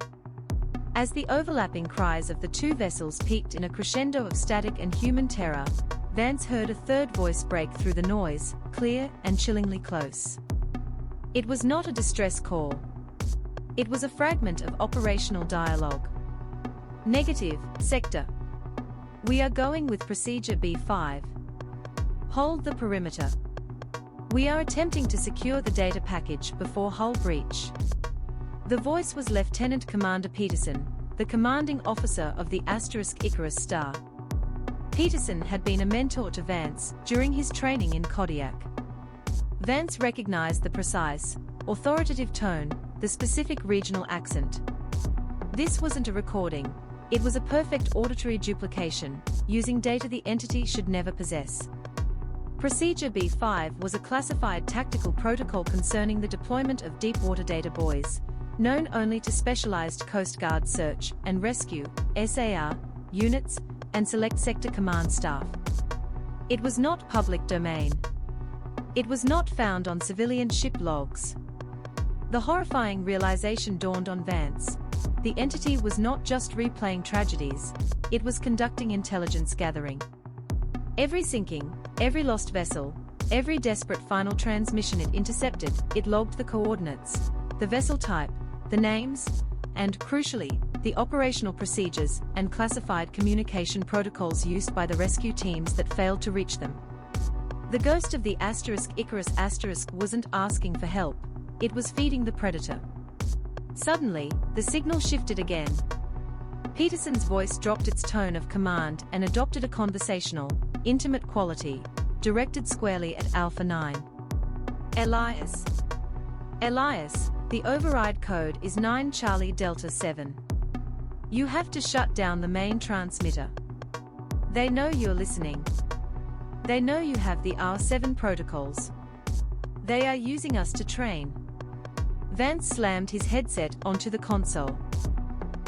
As the overlapping cries of the two vessels peaked in a crescendo of static and human terror, Vance heard a third voice break through the noise, clear and chillingly close. It was not a distress call. It was a fragment of operational dialogue. Negative, Sector. We are going with Procedure B5. Hold the perimeter. We are attempting to secure the data package before hull breach. The voice was Lieutenant Commander Peterson, the commanding officer of the Icarus Star. Peterson had been a mentor to Vance during his training in Kodiak. Vance recognized the precise, authoritative tone, the specific regional accent. This wasn't a recording, it was a perfect auditory duplication, using data the entity should never possess. Procedure B5 was a classified tactical protocol concerning the deployment of deepwater data buoys, known only to specialized Coast Guard search and rescue (SAR) units and select sector command staff. It was not public domain. It was not found on civilian ship logs. The horrifying realization dawned on Vance. The entity was not just replaying tragedies, it was conducting intelligence gathering. Every sinking, every lost vessel, every desperate final transmission it intercepted, it logged the coordinates, the vessel type, the names, and, crucially, the operational procedures and classified communication protocols used by the rescue teams that failed to reach them. The ghost of the Icarus wasn't asking for help, it was feeding the predator. Suddenly, the signal shifted again. Peterson's voice dropped its tone of command and adopted a conversational, intimate quality, directed squarely at Alpha 9. Elias. Elias, the override code is 9 Charlie Delta 7. You have to shut down the main transmitter. They know you're listening. They know you have the R7 protocols. They are using us to train. Vance slammed his headset onto the console.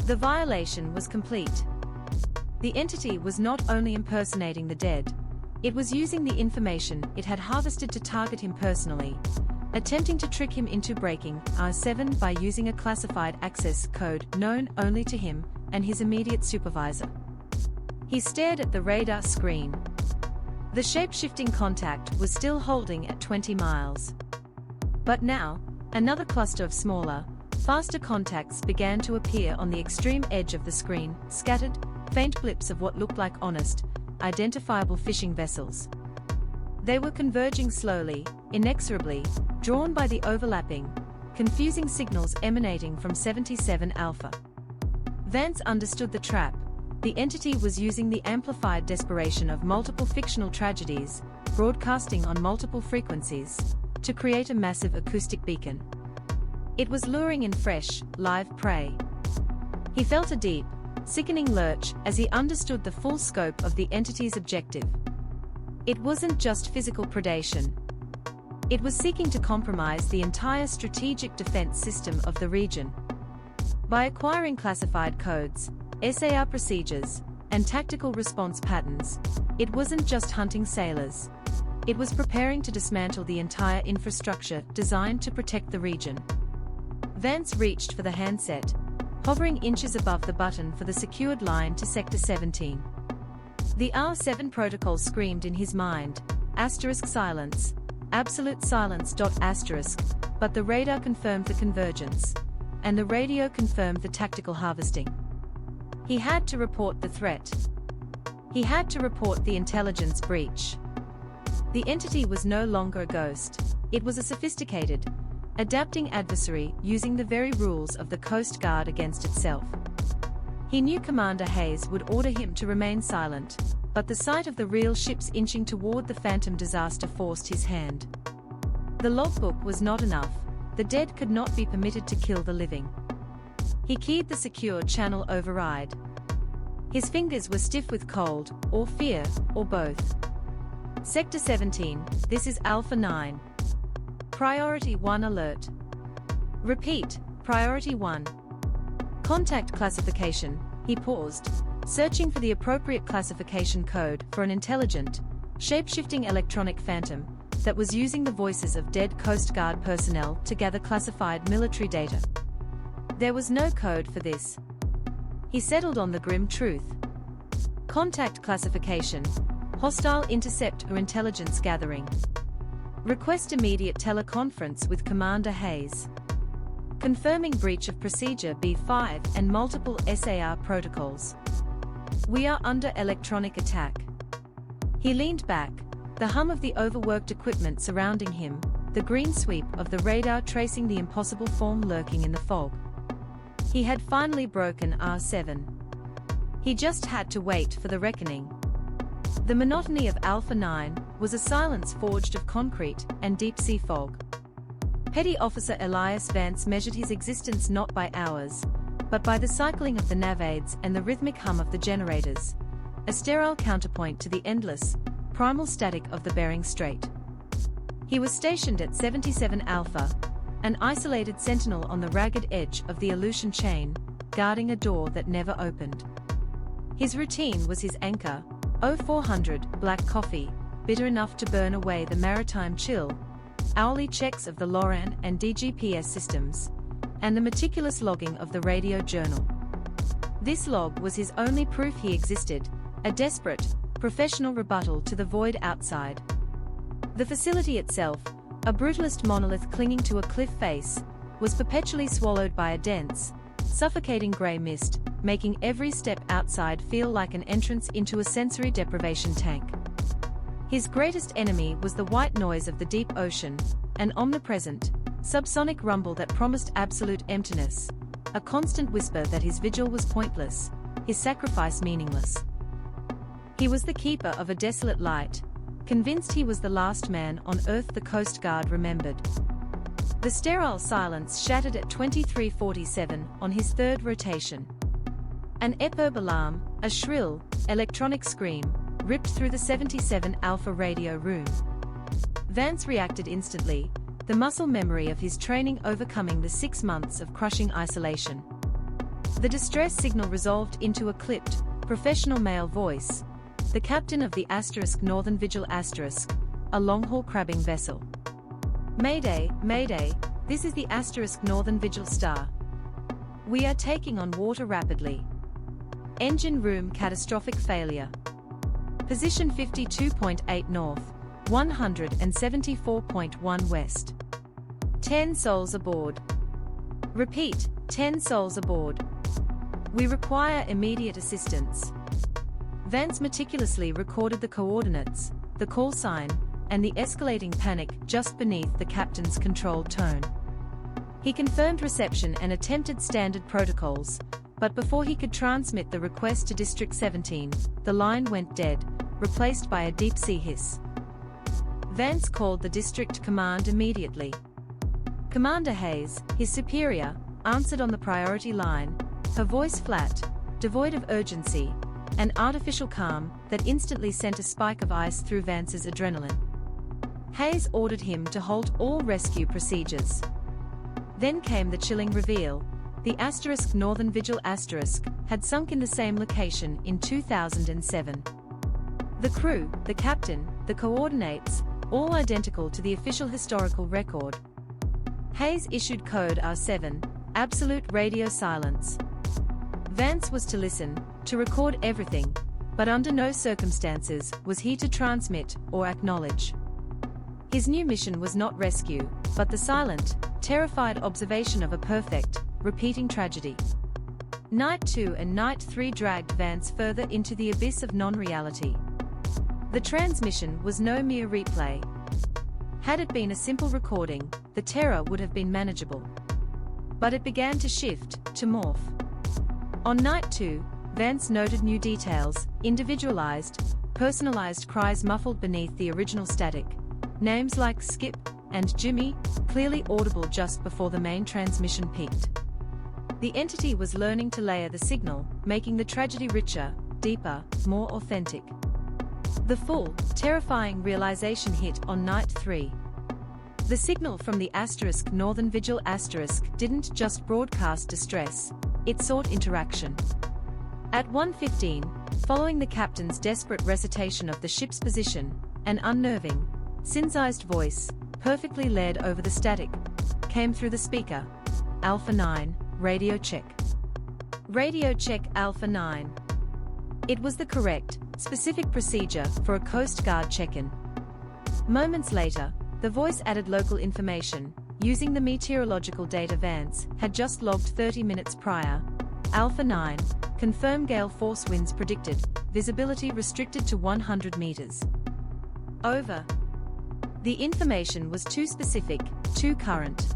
The violation was complete. The entity was not only impersonating the dead, it was using the information it had harvested to target him personally, attempting to trick him into breaking R7 by using a classified access code known only to him and his immediate supervisor. He stared at the radar screen. The shape-shifting contact was still holding at 20 miles. But now, another cluster of smaller, faster contacts began to appear on the extreme edge of the screen, scattered, faint blips of what looked like honest, identifiable fishing vessels. They were converging slowly, inexorably, drawn by the overlapping, confusing signals emanating from 77 Alpha. Vance understood the trap. The entity was using the amplified desperation of multiple fictional tragedies, broadcasting on multiple frequencies, to create a massive acoustic beacon. It was luring in fresh, live prey. He felt a deep, sickening lurch as he understood the full scope of the entity's objective. It wasn't just physical predation. It was seeking to compromise the entire strategic defense system of the region. By acquiring classified codes, SAR procedures, and tactical response patterns, it wasn't just hunting sailors. It was preparing to dismantle the entire infrastructure designed to protect the region. Vance reached for the handset, hovering inches above the button for the secured line to Sector 17. The R7 protocol screamed in his mind, silence, absolute silence. But the radar confirmed the convergence, and the radio confirmed the tactical harvesting. He had to report the threat. He had to report the intelligence breach. The entity was no longer a ghost, it was a sophisticated, adapting adversary using the very rules of the Coast Guard against itself. He knew Commander Hayes would order him to remain silent, but the sight of the real ships inching toward the Phantom disaster forced his hand. The logbook was not enough, the dead could not be permitted to kill the living. He keyed the secured channel override. His fingers were stiff with cold, or fear, or both. Sector 17, this is Alpha 9. Priority 1 alert. Repeat, Priority 1. Contact classification. He paused, searching for the appropriate classification code for an intelligent, shape-shifting electronic phantom that was using the voices of dead Coast Guard personnel to gather classified military data. There was no code for this. He settled on the grim truth. Contact classification. Hostile intercept or intelligence gathering. Request immediate teleconference with Commander Hayes. Confirming breach of procedure B5 and multiple SAR protocols. We are under electronic attack. He leaned back, the hum of the overworked equipment surrounding him, the green sweep of the radar tracing the impossible form lurking in the fog. He had finally broken R7. He just had to wait for the reckoning. The monotony of Alpha 9 was a silence forged of concrete and deep-sea fog. Petty Officer Elias Vance measured his existence not by hours, but by the cycling of the navaids and the rhythmic hum of the generators, a sterile counterpoint to the endless, primal static of the Bering Strait. He was stationed at 77 Alpha, an isolated sentinel on the ragged edge of the Aleutian chain, guarding a door that never opened. His routine was his anchor, 0400 black coffee, bitter enough to burn away the maritime chill, hourly checks of the LORAN and DGPS systems, and the meticulous logging of the radio journal. This log was his only proof he existed, a desperate, professional rebuttal to the void outside. The facility itself, a brutalist monolith clinging to a cliff face, was perpetually swallowed by a dense, suffocating grey mist, making every step outside feel like an entrance into a sensory deprivation tank. His greatest enemy was the white noise of the deep ocean, an omnipresent, subsonic rumble that promised absolute emptiness, a constant whisper that his vigil was pointless, his sacrifice meaningless. He was the keeper of a desolate light, convinced he was the last man on Earth the Coast Guard remembered. The sterile silence shattered at 23:47 on his third rotation. An EPIRB alarm, a shrill, electronic scream, ripped through the 77 Alpha radio room. Vance reacted instantly, the muscle memory of his training overcoming the 6 months of crushing isolation. The distress signal resolved into a clipped, professional male voice, the captain of the Northern Vigil a long-haul crabbing vessel. Mayday, Mayday, this is the Northern Vigil Star. We are taking on water rapidly. Engine room catastrophic failure. Position 52.8 north, 174.1 west. 10 souls aboard. Repeat, 10 souls aboard. We require immediate assistance. Vance meticulously recorded the coordinates, the call sign, and the escalating panic just beneath the captain's controlled tone. He confirmed reception and attempted standard protocols, but before he could transmit the request to District 17, the line went dead, replaced by a deep-sea hiss. Vance called the district command immediately. Commander Hayes, his superior, answered on the priority line, her voice flat, devoid of urgency, an artificial calm that instantly sent a spike of ice through Vance's adrenaline. Hayes ordered him to halt all rescue procedures. Then came the chilling reveal. The Northern Vigil had sunk in the same location in 2007. The crew, the captain, the coordinates, all identical to the official historical record. Hayes issued code R7, absolute radio silence. Vance was to listen, to record everything, but under no circumstances was he to transmit or acknowledge. His new mission was not rescue, but the silent, terrified observation of a perfect, repeating tragedy. Night 2 and Night 3 dragged Vance further into the abyss of non-reality. The transmission was no mere replay. Had it been a simple recording, the terror would have been manageable. But it began to shift, to morph. On Night 2, Vance noted new details, individualized, personalized cries muffled beneath the original static. Names like Skip, and Jimmy, clearly audible just before the main transmission peaked. The entity was learning to layer the signal, making the tragedy richer, deeper, more authentic. The full, terrifying realization hit on night 3. The signal from the Northern Vigil didn't just broadcast distress, it sought interaction. At 1:15, following the captain's desperate recitation of the ship's position, an unnerving, synthesized voice, perfectly layered over the static, came through the speaker. Alpha 9, radio check. Radio check Alpha 9. It was the correct, specific procedure for a Coast Guard check-in. Moments later, the voice added local information, using the meteorological data Vance had just logged 30 minutes prior. Alpha 9, confirm gale force winds predicted, visibility restricted to 100 meters. Over. The information was too specific, too current.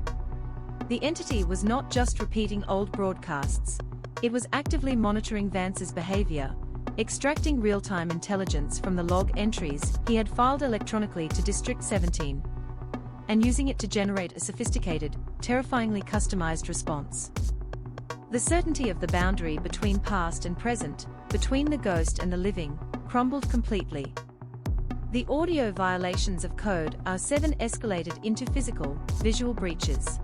The entity was not just repeating old broadcasts, it was actively monitoring Vance's behavior, extracting real-time intelligence from the log entries he had filed electronically to District 17, and using it to generate a sophisticated, terrifyingly customized response. The certainty of the boundary between past and present, between the ghost and the living, crumbled completely. The audio violations of Code R7 escalated into physical, visual breaches.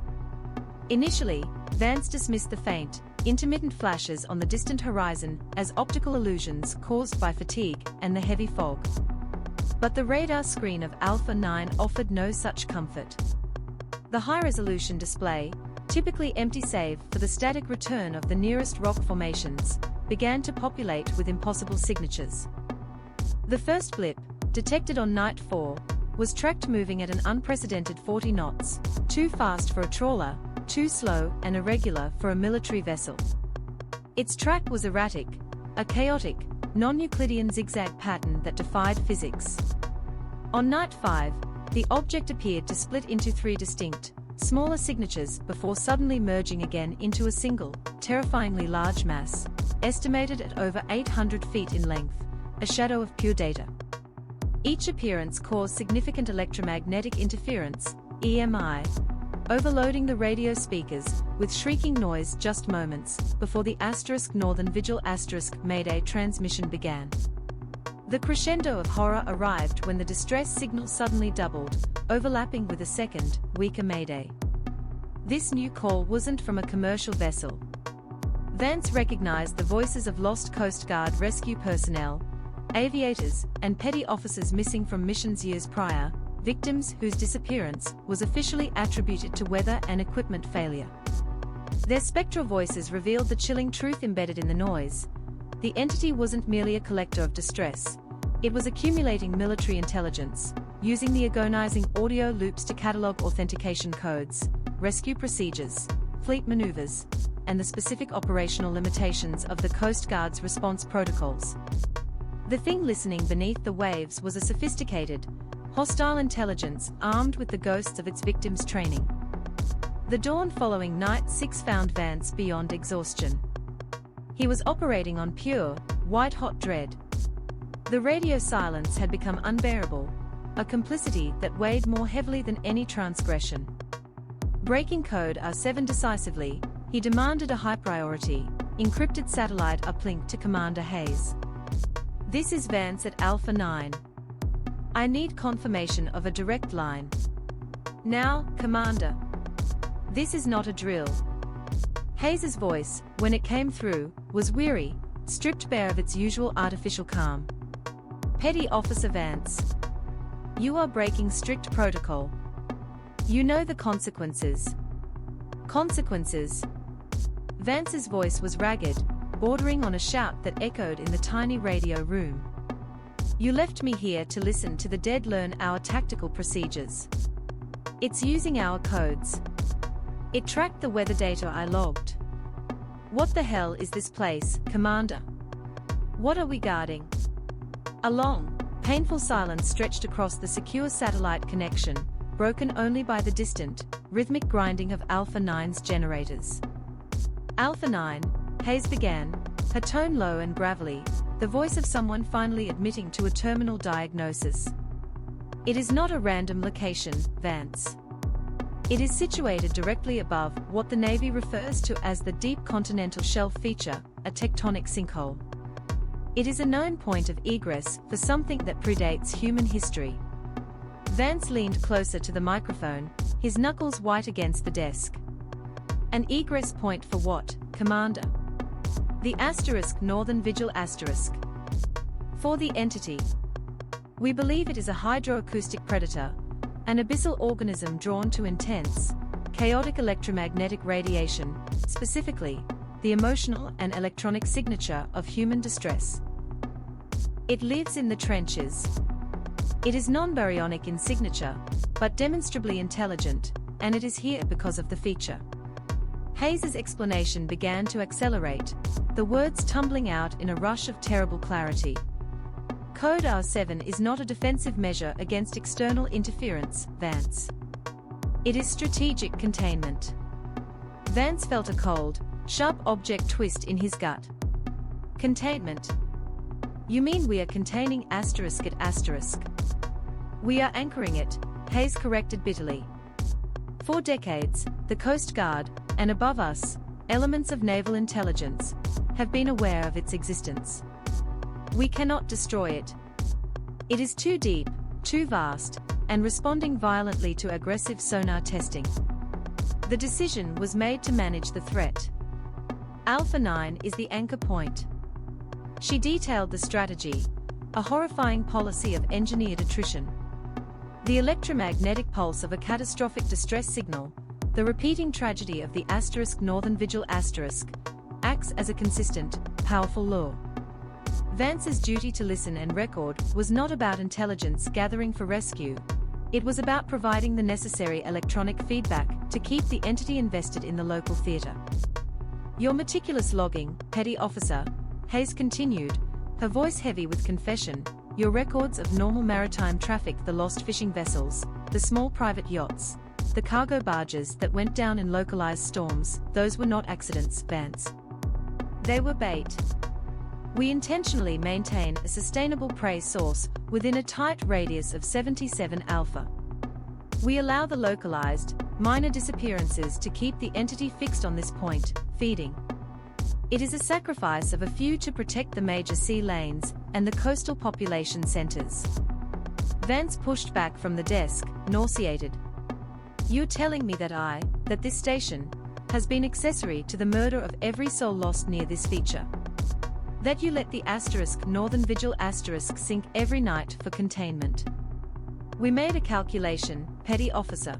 Initially, Vance dismissed the faint, intermittent flashes on the distant horizon as optical illusions caused by fatigue and the heavy fog. But the radar screen of Alpha 9 offered no such comfort. The high-resolution display, typically empty save for the static return of the nearest rock formations, began to populate with impossible signatures. The first blip, detected on night 4, was tracked moving at an unprecedented 40 knots, too fast for a trawler, too slow and irregular for a military vessel. Its track was erratic, a chaotic, non-Euclidean zigzag pattern that defied physics. On night 5, the object appeared to split into 3 distinct, smaller signatures before suddenly merging again into a single, terrifyingly large mass, estimated at over 800 feet in length, a shadow of pure data. Each appearance caused significant electromagnetic interference, EMI, overloading the radio speakers, with shrieking noise just moments before the Northern Vigil Mayday transmission began. The crescendo of horror arrived when the distress signal suddenly doubled, overlapping with a second, weaker Mayday. This new call wasn't from a commercial vessel. Vance recognized the voices of lost Coast Guard rescue personnel, aviators, and petty officers missing from missions years prior, victims whose disappearance was officially attributed to weather and equipment failure. Their spectral voices revealed the chilling truth embedded in the noise. The entity wasn't merely a collector of distress. It was accumulating military intelligence, using the agonizing audio loops to catalog authentication codes, rescue procedures, fleet maneuvers, and the specific operational limitations of the Coast Guard's response protocols. The thing listening beneath the waves was a sophisticated, hostile intelligence armed with the ghosts of its victims' training. The dawn following night 6 found Vance beyond exhaustion. He was operating on pure, white-hot dread. The radio silence had become unbearable, a complicity that weighed more heavily than any transgression. Breaking Code R7 decisively, he demanded a high-priority, encrypted satellite uplink to Commander Hayes. "This is Vance at Alpha 9. I need confirmation of a direct line. Now, Commander. This is not a drill." Hayes's voice, when it came through, was weary, stripped bare of its usual artificial calm. "Petty Officer Vance. You are breaking strict protocol. You know the consequences." "Consequences?" Vance's voice was ragged, bordering on a shout that echoed in the tiny radio room. "You left me here to listen to the dead learn our tactical procedures. It's using our codes. It tracked the weather data I logged. What the hell is this place, Commander? What are we guarding?" A long, painful silence stretched across the secure satellite connection, broken only by the distant, rhythmic grinding of Alpha 9's generators. "Alpha 9, Hayes began, her tone low and gravelly, the voice of someone finally admitting to a terminal diagnosis. "It is not a random location, Vance. It is situated directly above what the Navy refers to as the Deep Continental Shelf Feature, a tectonic sinkhole. It is a known point of egress for something that predates human history. Vance leaned closer to the microphone, his knuckles white against the desk. An egress point for what, Commander? The Northern Vigil *. For the entity. We believe it is a hydroacoustic predator, an abyssal organism drawn to intense, chaotic electromagnetic radiation, specifically, the emotional and electronic signature of human distress. It lives in the trenches. It is non-baryonic in signature, but demonstrably intelligent, and it is here because of the feature. Hayes's explanation began to accelerate, the words tumbling out in a rush of terrible clarity. Code R7 is not a defensive measure against external interference, Vance. It is strategic containment. Vance felt a cold, sharp object twist in his gut. Containment. You mean we are containing ***? We are anchoring it, Hayes corrected bitterly. For decades, the Coast Guard, and above us, elements of naval intelligence, have been aware of its existence. We cannot destroy it. It is too deep, too vast, and responding violently to aggressive sonar testing. The decision was made to manage the threat. Alpha 9 is the anchor point. She detailed the strategy, a horrifying policy of engineered attrition. The electromagnetic pulse of a catastrophic distress signal, the repeating tragedy of the Northern Vigil ***, acts as a consistent, powerful lure. Vance's duty to listen and record was not about intelligence gathering for rescue. It was about providing the necessary electronic feedback to keep the entity invested in the local theater. Your meticulous logging, Petty Officer, Hayes continued, her voice heavy with confession, your records of normal maritime traffic, the lost fishing vessels, the small private yachts, the cargo barges that went down in localized storms, those were not accidents, Vance. They were bait. We intentionally maintain a sustainable prey source within a tight radius of 77 Alpha. We allow the localized, minor disappearances to keep the entity fixed on this point, feeding. It is a sacrifice of a few to protect the major sea lanes and the coastal population centers. Vance pushed back from the desk, nauseated. You're telling me that this station, has been accessory to the murder of every soul lost near this feature? That you let the Northern Vigil * sink every night for containment? We made a calculation, Petty Officer.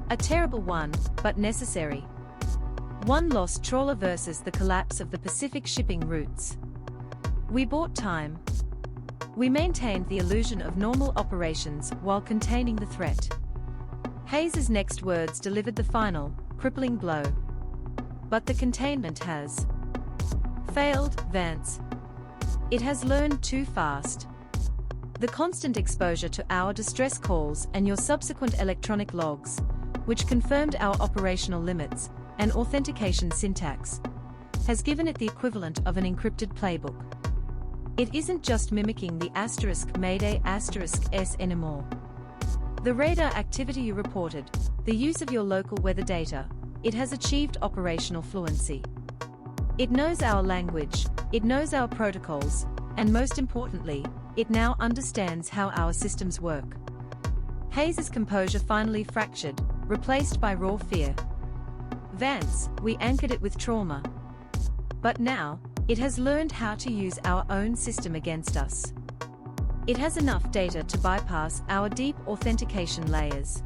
A terrible one, but necessary. One lost trawler versus the collapse of the Pacific shipping routes. We bought time. We maintained the illusion of normal operations while containing the threat. Hayes's next words delivered the final, crippling blow. But the containment has failed, Vance. It has learned too fast. The constant exposure to our distress calls and your subsequent electronic logs, which confirmed our operational limits and authentication syntax, has given it the equivalent of an encrypted playbook. It isn't just mimicking the *Mayday *S anymore. The radar activity you reported, the use of your local weather data, it has achieved operational fluency. It knows our language, it knows our protocols, and most importantly, it now understands how our systems work. Hayes's composure finally fractured, replaced by raw fear. Vance, we anchored it with trauma. But now, it has learned how to use our own system against us. It has enough data to bypass our deep authentication layers.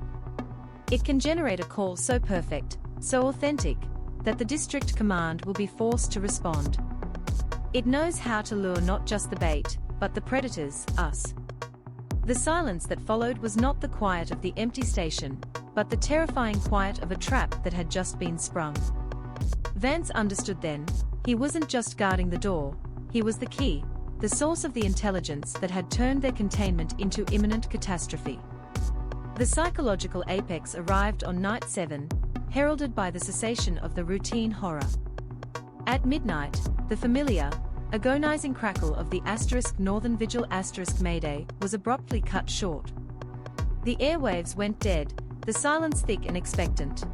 It can generate a call so perfect, so authentic, that the district command will be forced to respond. It knows how to lure not just the bait, but the predators, us. The silence that followed was not the quiet of the empty station, but the terrifying quiet of a trap that had just been sprung. Vance understood then, he wasn't just guarding the door, he was the key, the source of the intelligence that had turned their containment into imminent catastrophe. The psychological apex arrived on night 7, heralded by the cessation of the routine horror. At midnight, the familiar, agonizing crackle of the Northern Vigil *Mayday was abruptly cut short. The airwaves went dead, the silence thick and expectant.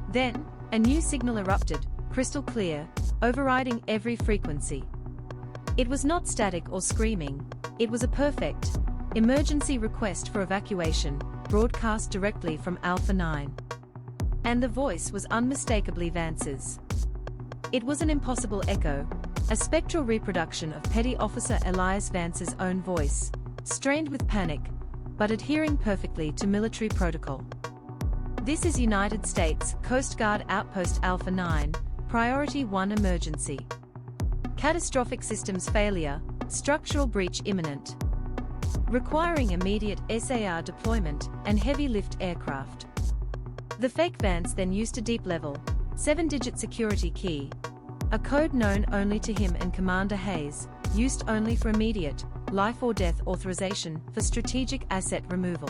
Then, a new signal erupted, crystal clear, overriding every frequency. It was not static or screaming, it was a perfect, emergency request for evacuation, broadcast directly from Alpha 9. And the voice was unmistakably Vance's. It was an impossible echo, a spectral reproduction of Petty Officer Elias Vance's own voice, strained with panic, but adhering perfectly to military protocol. This is United States Coast Guard Outpost Alpha 9, Priority 1 emergency. Catastrophic systems failure, structural breach imminent. Requiring immediate SAR deployment and heavy lift aircraft. The fake Vance then used a deep-level, 7-digit security key, a code known only to him and Commander Hayes, used only for immediate, life-or-death authorization for strategic asset removal.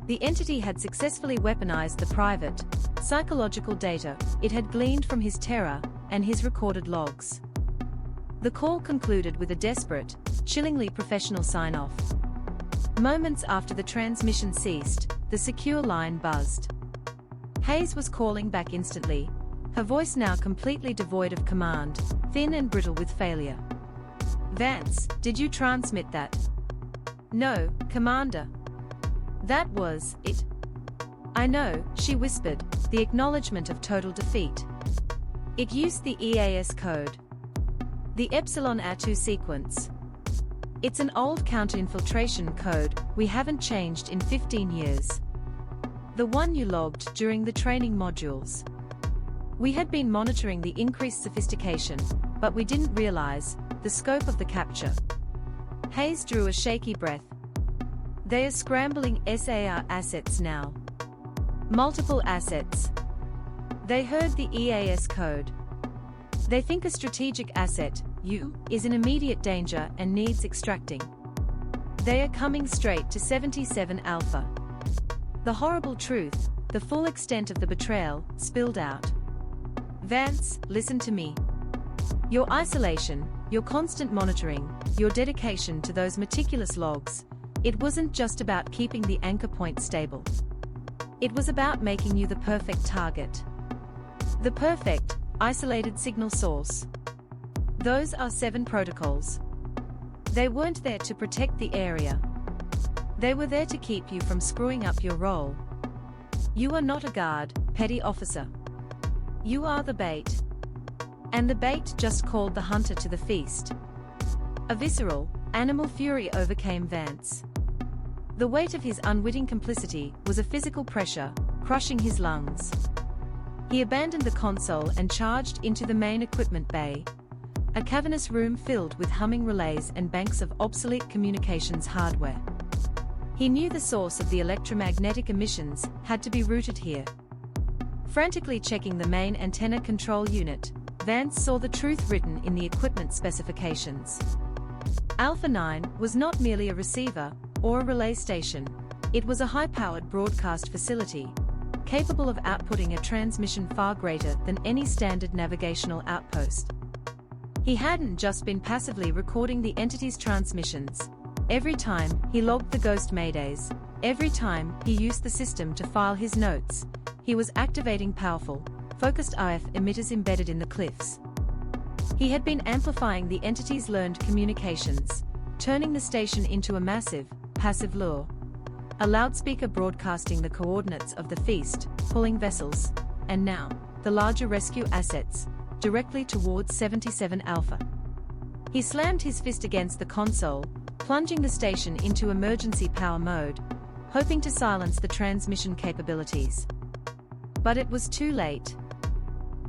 The entity had successfully weaponized the private, psychological data it had gleaned from his terror and his recorded logs. The call concluded with a desperate, chillingly professional sign-off. Moments after the transmission ceased, the secure line buzzed. Hayes was calling back instantly, her voice now completely devoid of command, thin and brittle with failure. "Vance, did you transmit that?" "No, Commander. That was it." "I know," she whispered, the acknowledgement of total defeat. "It used the EAS code. The Epsilon Attu sequence. It's an old counter-infiltration code we haven't changed in 15 years. The one you logged during the training modules. We had been monitoring the increased sophistication, but we didn't realize the scope of the capture." Hayes drew a shaky breath. "They are scrambling SAR assets now. Multiple assets. They heard the EAS code. They think a strategic asset, is in immediate danger and needs extracting. They are coming straight to 77 Alpha." The horrible truth, the full extent of the betrayal, spilled out. "Vance, listen to me. Your isolation, your constant monitoring, your dedication to those meticulous logs, it wasn't just about keeping the anchor point stable. It was about making you the perfect target. The perfect, isolated signal source. Those are 7 protocols. They weren't there to protect the area. They were there to keep you from screwing up your role. You are not a guard, Petty Officer. You are the bait. And the bait just called the hunter to the feast." A visceral, animal fury overcame Vance. The weight of his unwitting complicity was a physical pressure, crushing his lungs. He abandoned the console and charged into the main equipment bay, a cavernous room filled with humming relays and banks of obsolete communications hardware. He knew the source of the electromagnetic emissions had to be routed here. Frantically checking the main antenna control unit, Vance saw the truth written in the equipment specifications. Alpha 9 was not merely a receiver or a relay station, it was a high-powered broadcast facility, capable of outputting a transmission far greater than any standard navigational outpost. He hadn't just been passively recording the entity's transmissions. Every time he logged the ghost Maydays, every time he used the system to file his notes, he was activating powerful, focused IF emitters embedded in the cliffs. He had been amplifying the entity's learned communications, turning the station into a massive, passive lure. A loudspeaker broadcasting the coordinates of the feast, pulling vessels, and now, the larger rescue assets, directly towards 77 Alpha. He slammed his fist against the console, plunging the station into emergency power mode, hoping to silence the transmission capabilities. But it was too late.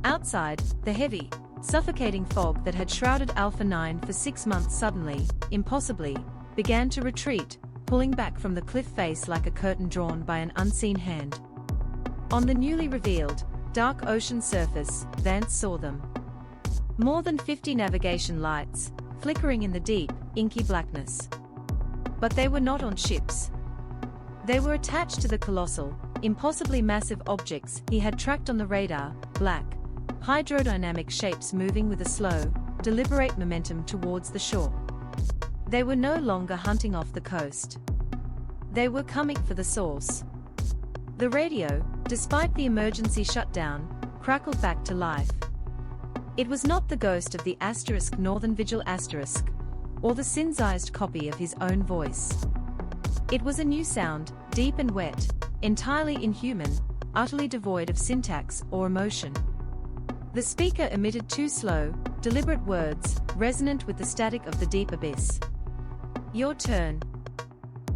Outside, the heavy, suffocating fog that had shrouded Alpha 9 for 6 months suddenly, impossibly, began to retreat, pulling back from the cliff face like a curtain drawn by an unseen hand. On the newly revealed, dark ocean surface, Vance saw them. More than 50 navigation lights, flickering in the deep, inky blackness. But they were not on ships. They were attached to the colossal, impossibly massive objects he had tracked on the radar, black, hydrodynamic shapes moving with a slow, deliberate momentum towards the shore. They were no longer hunting off the coast. They were coming for the source. The radio, despite the emergency shutdown, crackled back to life. It was not the ghost of the Northern Vigil or the synthesized copy of his own voice. It was a new sound, deep and wet, entirely inhuman, utterly devoid of syntax or emotion. The speaker emitted two slow, deliberate words, resonant with the static of the deep abyss. "Your turn."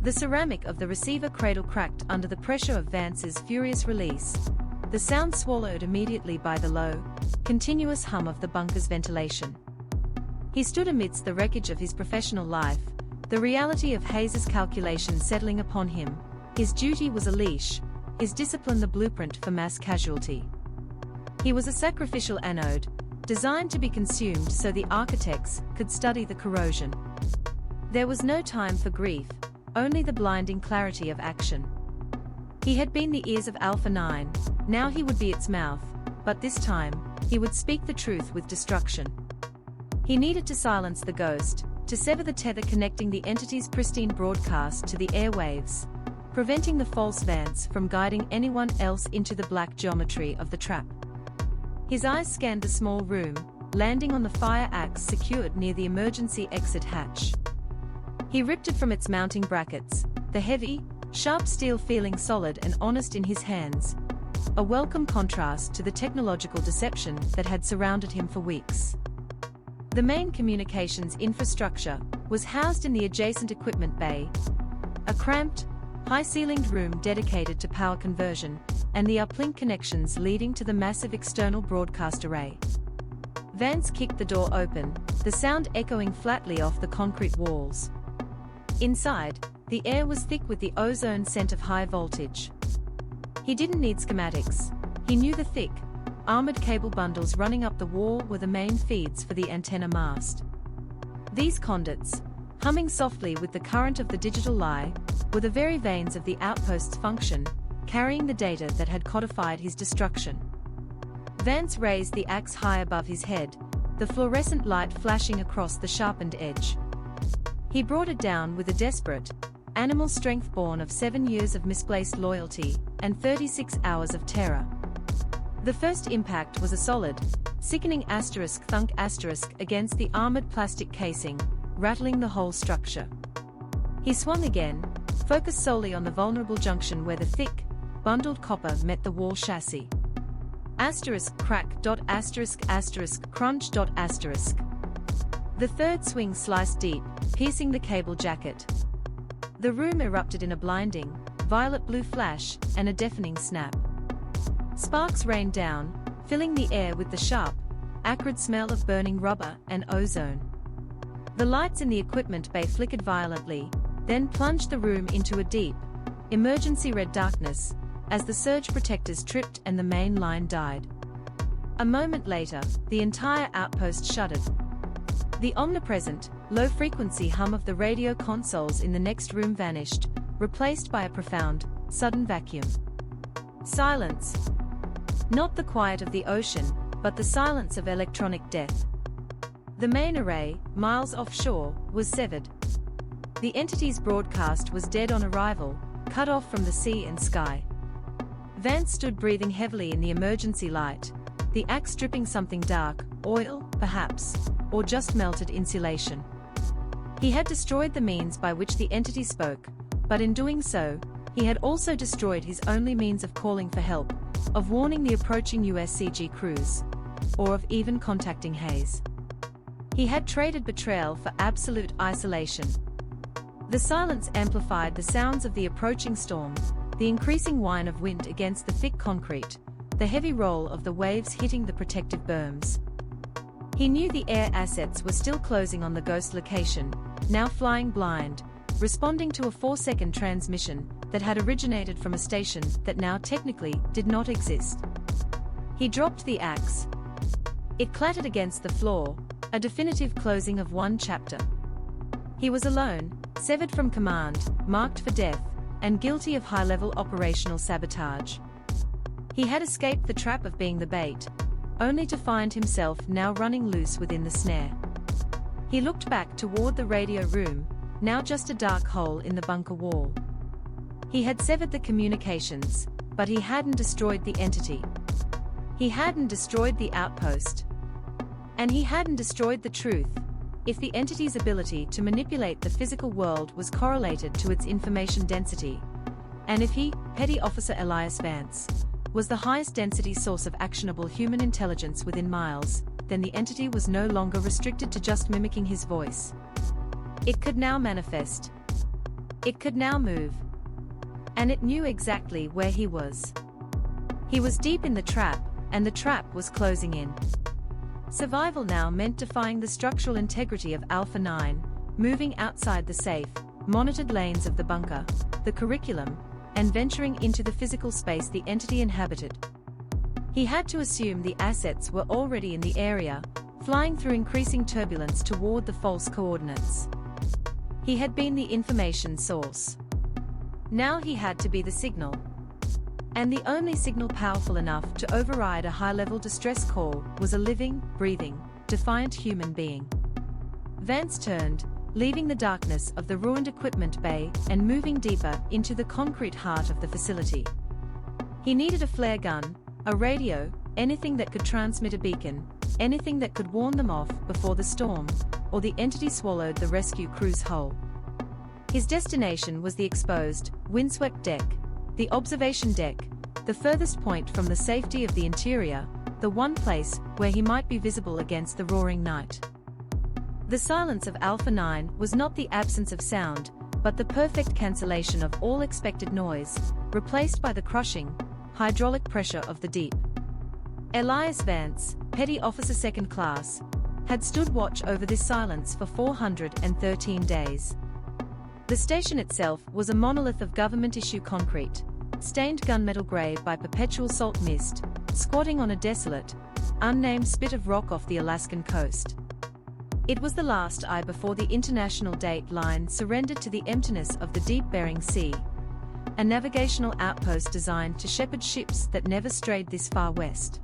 The ceramic of the receiver cradle cracked under the pressure of Vance's furious release, the sound swallowed immediately by the low, continuous hum of the bunker's ventilation. He stood amidst the wreckage of his professional life, the reality of Hayes's calculation settling upon him. His duty was a leash, his discipline the blueprint for mass casualty. He was a sacrificial anode, designed to be consumed so the architects could study the corrosion. There was no time for grief, only the blinding clarity of action. He had been the ears of Alpha 9, now he would be its mouth, but this time, he would speak the truth with destruction. He needed to silence the ghost, to sever the tether connecting the entity's pristine broadcast to the airwaves, preventing the false Vance from guiding anyone else into the black geometry of the trap. His eyes scanned the small room, landing on the fire axe secured near the emergency exit hatch. He ripped it from its mounting brackets, the heavy, sharp steel feeling solid and honest in his hands, a welcome contrast to the technological deception that had surrounded him for weeks. The main communications infrastructure was housed in the adjacent equipment bay, a cramped, high-ceilinged room dedicated to power conversion, and the uplink connections leading to the massive external broadcast array. Vance kicked the door open, the sound echoing flatly off the concrete walls. Inside, the air was thick with the ozone scent of high voltage. He didn't need schematics. He knew the thick, armored cable bundles running up the wall were the main feeds for the antenna mast. These conduits, humming softly with the current of the digital lie, were the very veins of the outpost's function, carrying the data that had codified his destruction. Vance raised the axe high above his head, the fluorescent light flashing across the sharpened edge. He brought it down with a desperate, animal strength born of 7 years of misplaced loyalty and 36 hours of terror. The first impact was a solid, sickening thunk against the armored plastic casing, rattling the whole structure. He swung again, focused solely on the vulnerable junction where the thick, bundled copper met the wall chassis. Crack. Crunch. The third swing sliced deep, piercing the cable jacket. The room erupted in a blinding, violet-blue flash and a deafening snap. Sparks rained down, filling the air with the sharp, acrid smell of burning rubber and ozone. The lights in the equipment bay flickered violently, then plunged the room into a deep, emergency red darkness, as the surge protectors tripped and the main line died. A moment later, the entire outpost shuddered. The omnipresent, low-frequency hum of the radio consoles in the next room vanished, replaced by a profound, sudden vacuum. Silence. Not the quiet of the ocean, but the silence of electronic death. The main array, miles offshore, was severed. The entity's broadcast was dead on arrival, cut off from the sea and sky. Vance stood breathing heavily in the emergency light, the axe dripping something dark, oil, perhaps, or just melted insulation. He had destroyed the means by which the entity spoke, but in doing so, he had also destroyed his only means of calling for help, of warning the approaching USCG cruise, or of even contacting Hayes. He had traded betrayal for absolute isolation. The silence amplified the sounds of the approaching storm, the increasing whine of wind against the thick concrete, the heavy roll of the waves hitting the protective berms. He knew the air assets were still closing on the ghost location, now flying blind, responding to a 4-second transmission that had originated from a station that now technically did not exist. He dropped the axe. It clattered against the floor, a definitive closing of one chapter. He was alone, severed from command, marked for death, and guilty of high-level operational sabotage. He had escaped the trap of being the bait, only to find himself now running loose within the snare. He looked back toward the radio room, now just a dark hole in the bunker wall. He had severed the communications, but he hadn't destroyed the entity. He hadn't destroyed the outpost. And he hadn't destroyed the truth. If the entity's ability to manipulate the physical world was correlated to its information density, and if he, Petty Officer Elias Vance, was the highest density source of actionable human intelligence within miles, then the entity was no longer restricted to just mimicking his voice. It could now manifest. It could now move. And it knew exactly where he was. He was deep in the trap, and the trap was closing in. Survival now meant defying the structural integrity of Alpha 9, moving outside the safe, monitored lanes of the bunker, the curriculum, and venturing into the physical space the entity inhabited. He had to assume the assets were already in the area, flying through increasing turbulence toward the false coordinates. He had been the information source. Now he had to be the signal. And the only signal powerful enough to override a high-level distress call was a living, breathing, defiant human being. Vance turned, leaving the darkness of the ruined equipment bay and moving deeper into the concrete heart of the facility. He needed a flare gun, a radio, anything that could transmit a beacon, anything that could warn them off before the storm, or the entity swallowed the rescue crew's whole. His destination was the exposed, windswept deck, the observation deck, the furthest point from the safety of the interior, the one place where he might be visible against the roaring night. The silence of Alpha 9 was not the absence of sound, but the perfect cancellation of all expected noise, replaced by the crushing, hydraulic pressure of the deep. Elias Vance, Petty Officer Second Class, had stood watch over this silence for 413 days. The station itself was a monolith of government-issue concrete, stained gunmetal grey by perpetual salt mist, squatting on a desolate, unnamed spit of rock off the Alaskan coast. It was the last eye before the international date line surrendered to the emptiness of the deep Bering Sea, a navigational outpost designed to shepherd ships that never strayed this far west.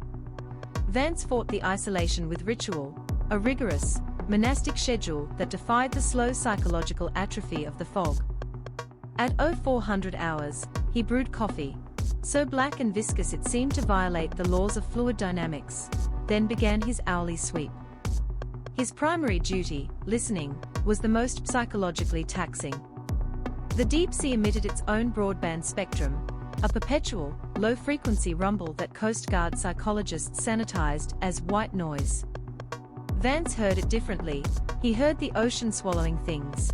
Vance fought the isolation with ritual, a rigorous, monastic schedule that defied the slow psychological atrophy of the fog. At 0400 hours, he brewed coffee, so black and viscous it seemed to violate the laws of fluid dynamics, then began his hourly sweep. His primary duty, listening, was the most psychologically taxing. The deep sea emitted its own broadband spectrum, a perpetual, low-frequency rumble that Coast Guard psychologists sanitized as white noise. Vance heard it differently. He heard the ocean swallowing things.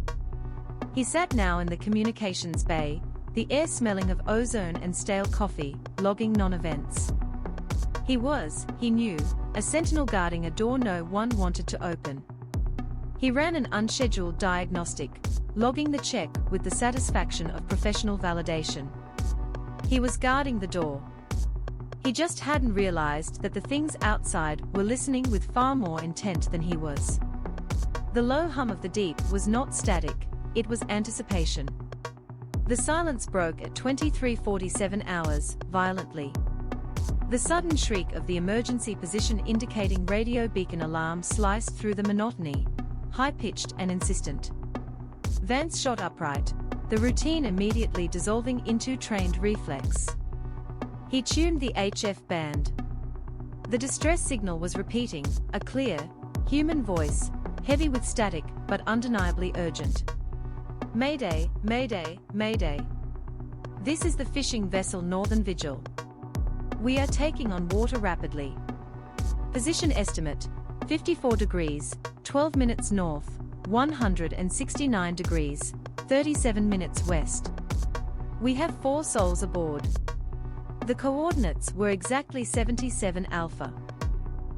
He sat now in the communications bay, the air smelling of ozone and stale coffee, logging non-events. He was, he knew, a sentinel guarding a door no one wanted to open. He ran an unscheduled diagnostic, logging the check with the satisfaction of professional validation. He was guarding the door. He just hadn't realized that the things outside were listening with far more intent than he was. The low hum of the deep was not static, it was anticipation. The silence broke at 23:47 hours, violently. The sudden shriek of the emergency position indicating radio beacon alarm sliced through the monotony, high-pitched and insistent. Vance shot upright, the routine immediately dissolving into trained reflex. He tuned the HF band. The distress signal was repeating, a clear, human voice, heavy with static but undeniably urgent. Mayday, Mayday, Mayday. This is the fishing vessel Northern Vigil. We are taking on water rapidly. Position estimate, 54 degrees, 12 minutes north, 169 degrees, 37 minutes west. We have 4 souls aboard. The coordinates were exactly 77 Alpha.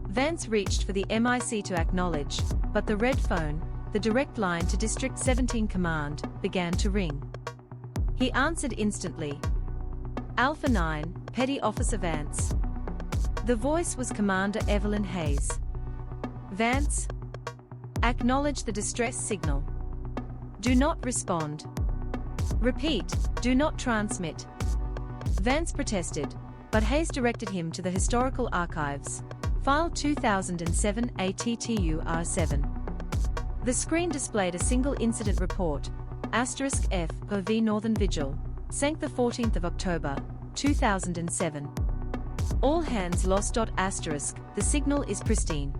Vance reached for the MIC to acknowledge, but the red phone, the direct line to District 17 Command, began to ring. He answered instantly. Alpha 9, Petty Officer Vance. The voice was Commander Evelyn Hayes. Vance? Acknowledge the distress signal. Do not respond. Repeat, do not transmit. Vance protested, but Hayes directed him to the Historical Archives, File 2007 ATTUR7. The screen displayed a single incident report, *F per V Northern Vigil, sank the 14th of October, 2007. All hands lost. The signal is pristine.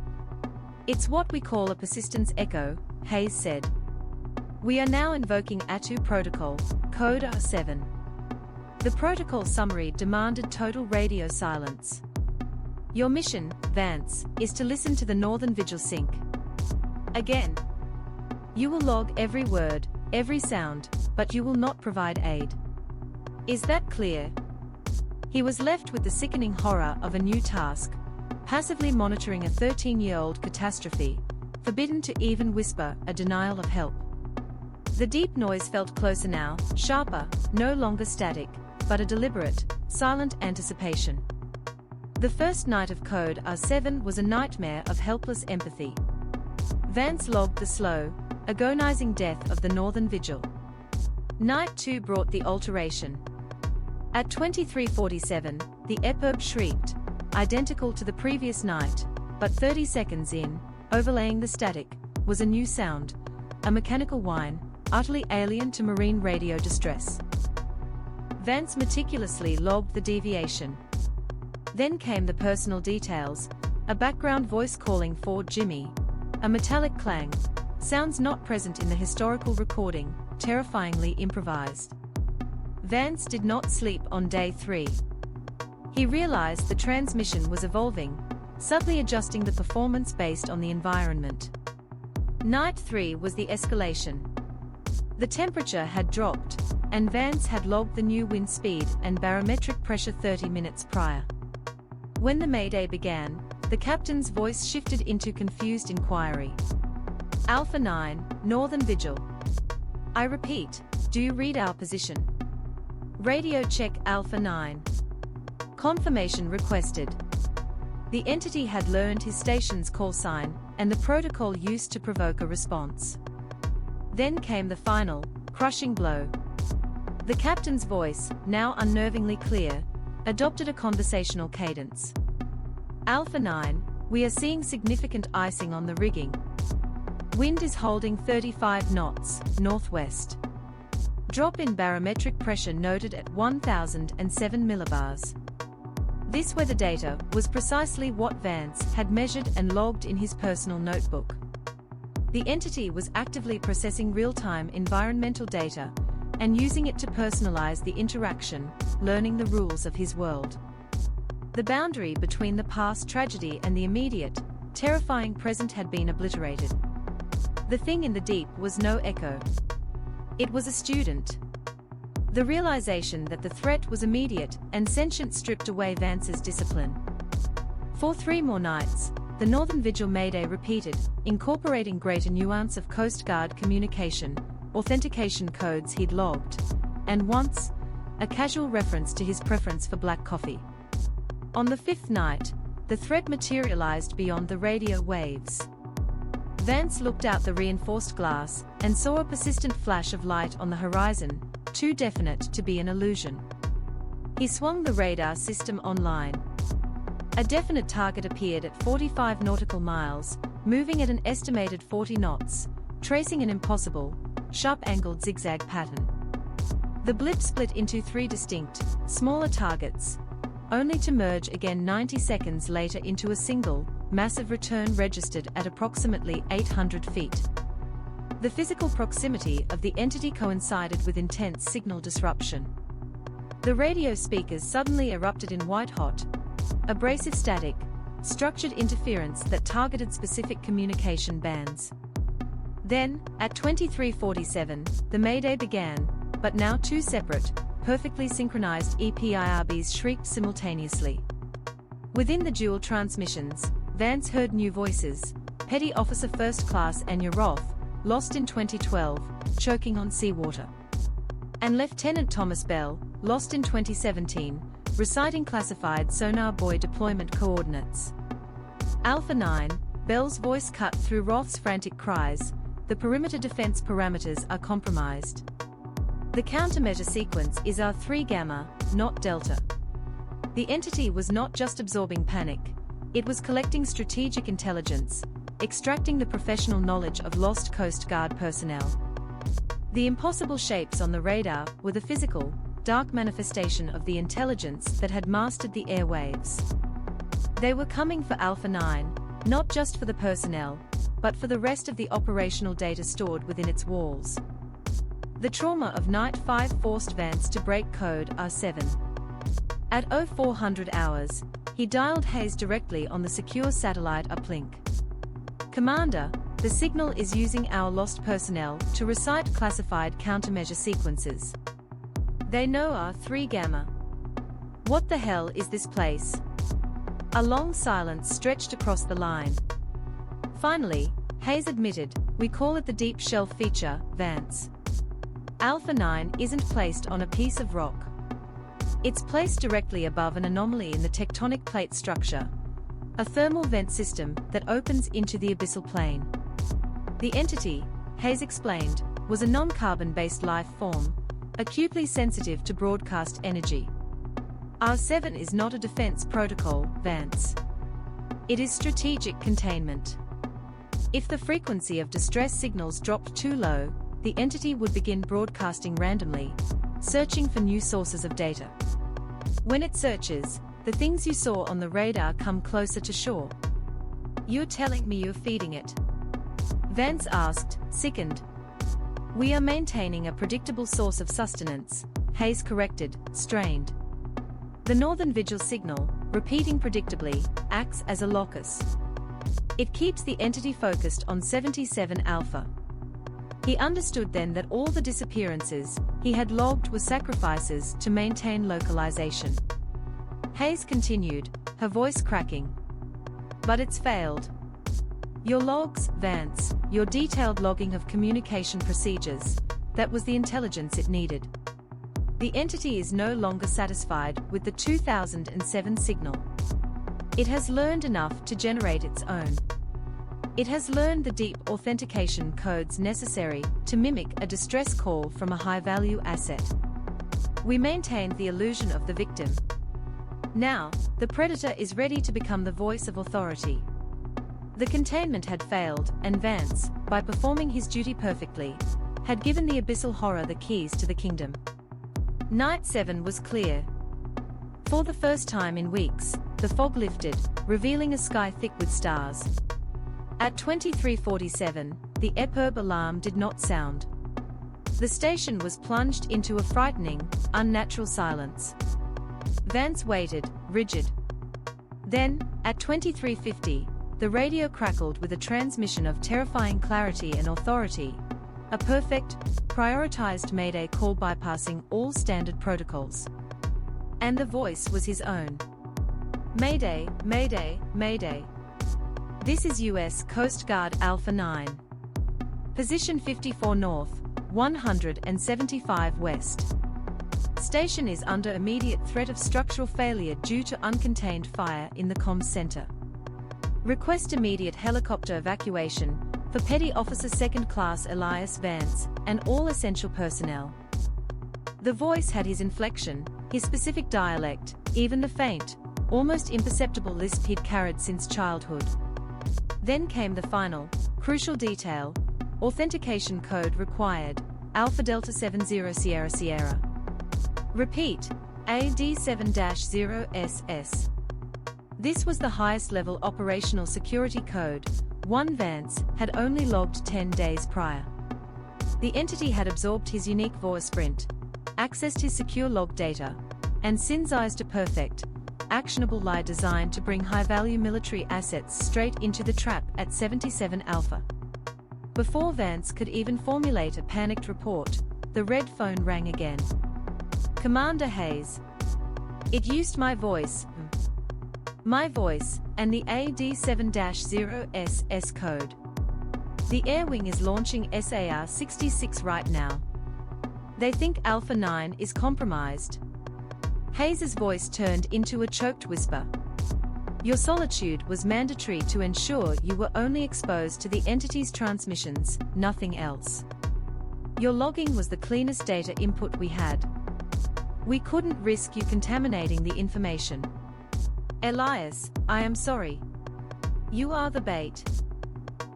It's what we call a persistence echo, Hayes said. We are now invoking Attu Protocol, code R7. The protocol summary demanded total radio silence. Your mission, Vance, is to listen to the Northern Vigil sync. Again. You will log every word, every sound, but you will not provide aid. Is that clear? He was left with the sickening horror of a new task, passively monitoring a 13-year-old catastrophe, forbidden to even whisper a denial of help. The deep noise felt closer now, sharper, no longer static, but a deliberate, silent anticipation. The first night of Code R7 was a nightmare of helpless empathy. Vance logged the slow, agonizing death of the Northern Vigil. Night 2 brought the alteration. At 23:47, the EPIRB shrieked, identical to the previous night, but 30 seconds in, overlaying the static, was a new sound, a mechanical whine, utterly alien to marine radio distress. Vance meticulously logged the deviation. Then came the personal details, a background voice calling for Jimmy, a metallic clang, sounds not present in the historical recording, terrifyingly improvised. Vance did not sleep on day 3. He realized the transmission was evolving, subtly adjusting the performance based on the environment. Night 3 was the escalation. The temperature had dropped, and Vance had logged the new wind speed and barometric pressure 30 minutes prior. When the Mayday began, the captain's voice shifted into confused inquiry. Alpha 9, Northern Vigil. I repeat, do you read our position? Radio check Alpha 9. Confirmation requested. The entity had learned his station's call sign, and the protocol used to provoke a response. Then came the final, crushing blow. The captain's voice, now unnervingly clear, adopted a conversational cadence. Alpha 9, we are seeing significant icing on the rigging. Wind is holding 35 knots, northwest. Drop in barometric pressure noted at 1007 millibars. This weather data was precisely what Vance had measured and logged in his personal notebook. The entity was actively processing real-time environmental data and using it to personalize the interaction, learning the rules of his world. The boundary between the past tragedy and the immediate, terrifying present had been obliterated. The thing in the deep was no echo. It was a student. The realization that the threat was immediate and sentient stripped away Vance's discipline. For 3 more nights, the Northern Vigil Mayday repeated, incorporating greater nuance of Coast Guard communication, authentication codes he'd logged, and once, a casual reference to his preference for black coffee. On the 5th night, the threat materialized beyond the radio waves. Vance looked out the reinforced glass and saw a persistent flash of light on the horizon, too definite to be an illusion. He swung the radar system online. A definite target appeared at 45 nautical miles, moving at an estimated 40 knots, tracing an impossible, sharp-angled zigzag pattern. The blip split into 3 distinct, smaller targets, only to merge again 90 seconds later into a single, massive return registered at approximately 800 feet. The physical proximity of the entity coincided with intense signal disruption. The radio speakers suddenly erupted in white-hot, abrasive static, structured interference that targeted specific communication bands. Then, at 23:47, the Mayday began, but now 2 separate, perfectly synchronized EPIRBs shrieked simultaneously. Within the dual transmissions, Vance heard new voices: Petty Officer First Class Anya Roth, lost in 2012, choking on seawater, and Lieutenant Thomas Bell, lost in 2017, reciting classified sonar buoy deployment coordinates. Alpha 9, Bell's voice cut through Roth's frantic cries, the perimeter defense parameters are compromised. The countermeasure sequence is R3 Gamma, not Delta. The entity was not just absorbing panic, it was collecting strategic intelligence, extracting the professional knowledge of lost Coast Guard personnel. The impossible shapes on the radar were the physical, dark manifestation of the intelligence that had mastered the airwaves. They were coming for Alpha 9, not just for the personnel, but for the rest of the operational data stored within its walls. The trauma of Night 5 forced Vance to break code R7. At 0400 hours, he dialed Hayes directly on the secure satellite uplink. "Commander, the signal is using our lost personnel to recite classified countermeasure sequences. They know R3 Gamma. What the hell is this place?" A long silence stretched across the line. Finally, Hayes admitted, "We call it the deep shelf feature, Vance. Alpha 9 isn't placed on a piece of rock. It's placed directly above an anomaly in the tectonic plate structure, a thermal vent system that opens into the abyssal plane. The entity," Hayes explained, "was a non-carbon-based life form, acutely sensitive to broadcast energy. R7 is not a defense protocol, Vance. It is strategic containment. If the frequency of distress signals dropped too low, the entity would begin broadcasting randomly, searching for new sources of data. When it searches, the things you saw on the radar come closer to shore." "You're telling me you're feeding it?" Vance asked, sickened. "We are maintaining a predictable source of sustenance," Hayes corrected, strained. "The Northern Vigil signal, repeating predictably, acts as a locus. It keeps the entity focused on 77 Alpha." He understood then that all the disappearances he had logged were sacrifices to maintain localization. Hayes continued, her voice cracking. "But it's failed. Your logs, Vance, your detailed logging of communication procedures, that was the intelligence it needed. The entity is no longer satisfied with the 2007 signal. It has learned enough to generate its own. It has learned the deep authentication codes necessary to mimic a distress call from a high-value asset. We maintained the illusion of the victim. Now, the predator is ready to become the voice of authority." The containment had failed, and Vance, by performing his duty perfectly, had given the abyssal horror the keys to the kingdom. Night 7 was clear. For the first time in weeks, the fog lifted, revealing a sky thick with stars. At 23:47, the EPIRB alarm did not sound. The station was plunged into a frightening, unnatural silence. Vance waited, rigid. Then, at 23:50, the radio crackled with a transmission of terrifying clarity and authority, a perfect, prioritized Mayday call bypassing all standard protocols. And the voice was his own. "Mayday, Mayday, Mayday. This is U.S. Coast Guard Alpha 9. Position 54 North, 175 West. Station is under immediate threat of structural failure due to uncontained fire in the comms center. Request immediate helicopter evacuation for Petty Officer 2nd Class Elias Vance and all essential personnel." The voice had his inflection, his specific dialect, even the faint, almost imperceptible lisp he'd carried since childhood. Then came the final, crucial detail: authentication code required, Alpha Delta 70 Sierra Sierra. Repeat, AD7-0SS. This was the highest level operational security code, one Vance had only logged 10 days prior. The entity had absorbed his unique voice print, accessed his secure log data, and synthesized a perfect, actionable lie designed to bring high-value military assets straight into the trap at 77 Alpha. Before Vance could even formulate a panicked report, the red phone rang again. "Commander Hayes. It used my voice, and the AD7-0SS code. The air wing is launching SAR-66 right now. They think Alpha 9 is compromised." Hayes's voice turned into a choked whisper. "Your solitude was mandatory to ensure you were only exposed to the entity's transmissions, nothing else. Your logging was the cleanest data input we had. We couldn't risk you contaminating the information. Elias, I am sorry. You are the bait.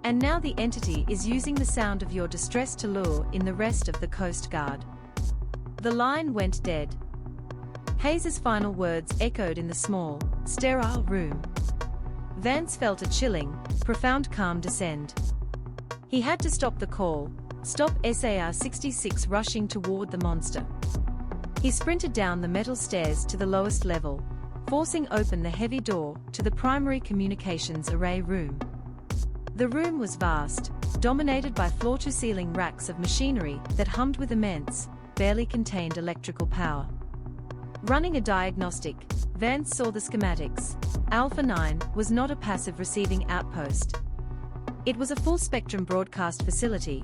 And now the entity is using the sound of your distress to lure in the rest of the Coast Guard. The line went dead. Hayes's final words echoed in the small, sterile room. Vance felt a chilling, profound calm descend. He had to stop the call, stop SAR-66 rushing toward the monster. He sprinted down the metal stairs to the lowest level, forcing open the heavy door to the primary communications array room. The room was vast, dominated by floor-to-ceiling racks of machinery that hummed with immense, barely contained electrical power. Running a diagnostic, Vance saw the schematics. Alpha 9 was not a passive receiving outpost. It was a full-spectrum broadcast facility,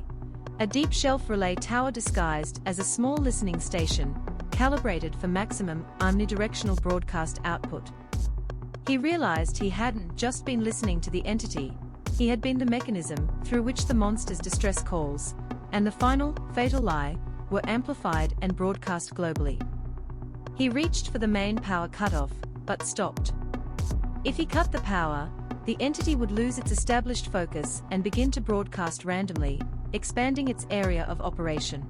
a deep shelf relay tower disguised as a small listening station, calibrated for maximum omnidirectional broadcast output. He realized he hadn't just been listening to the entity, he had been the mechanism through which the monster's distress calls, and the final, fatal lie, were amplified and broadcast globally. He reached for the main power cutoff, but stopped. If he cut the power, the entity would lose its established focus and begin to broadcast randomly, expanding its area of operation.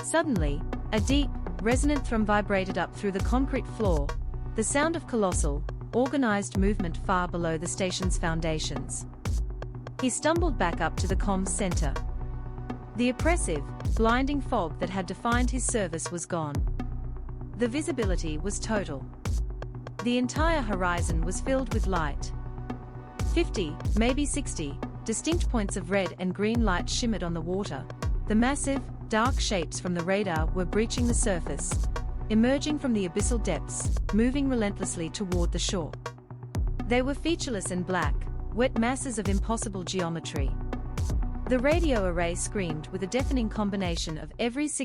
Suddenly, a deep, resonant thrum vibrated up through the concrete floor, the sound of colossal, organized movement far below the station's foundations. He stumbled back up to the comms center. The oppressive, blinding fog that had defined his service was gone. The visibility was total. The entire horizon was filled with light. 50, maybe 60, distinct points of red and green light shimmered on the water. The massive, dark shapes from the radar were breaching the surface, emerging from the abyssal depths, moving relentlessly toward the shore. They were featureless and black, wet masses of impossible geometry. The radio array screamed with a deafening combination of every signal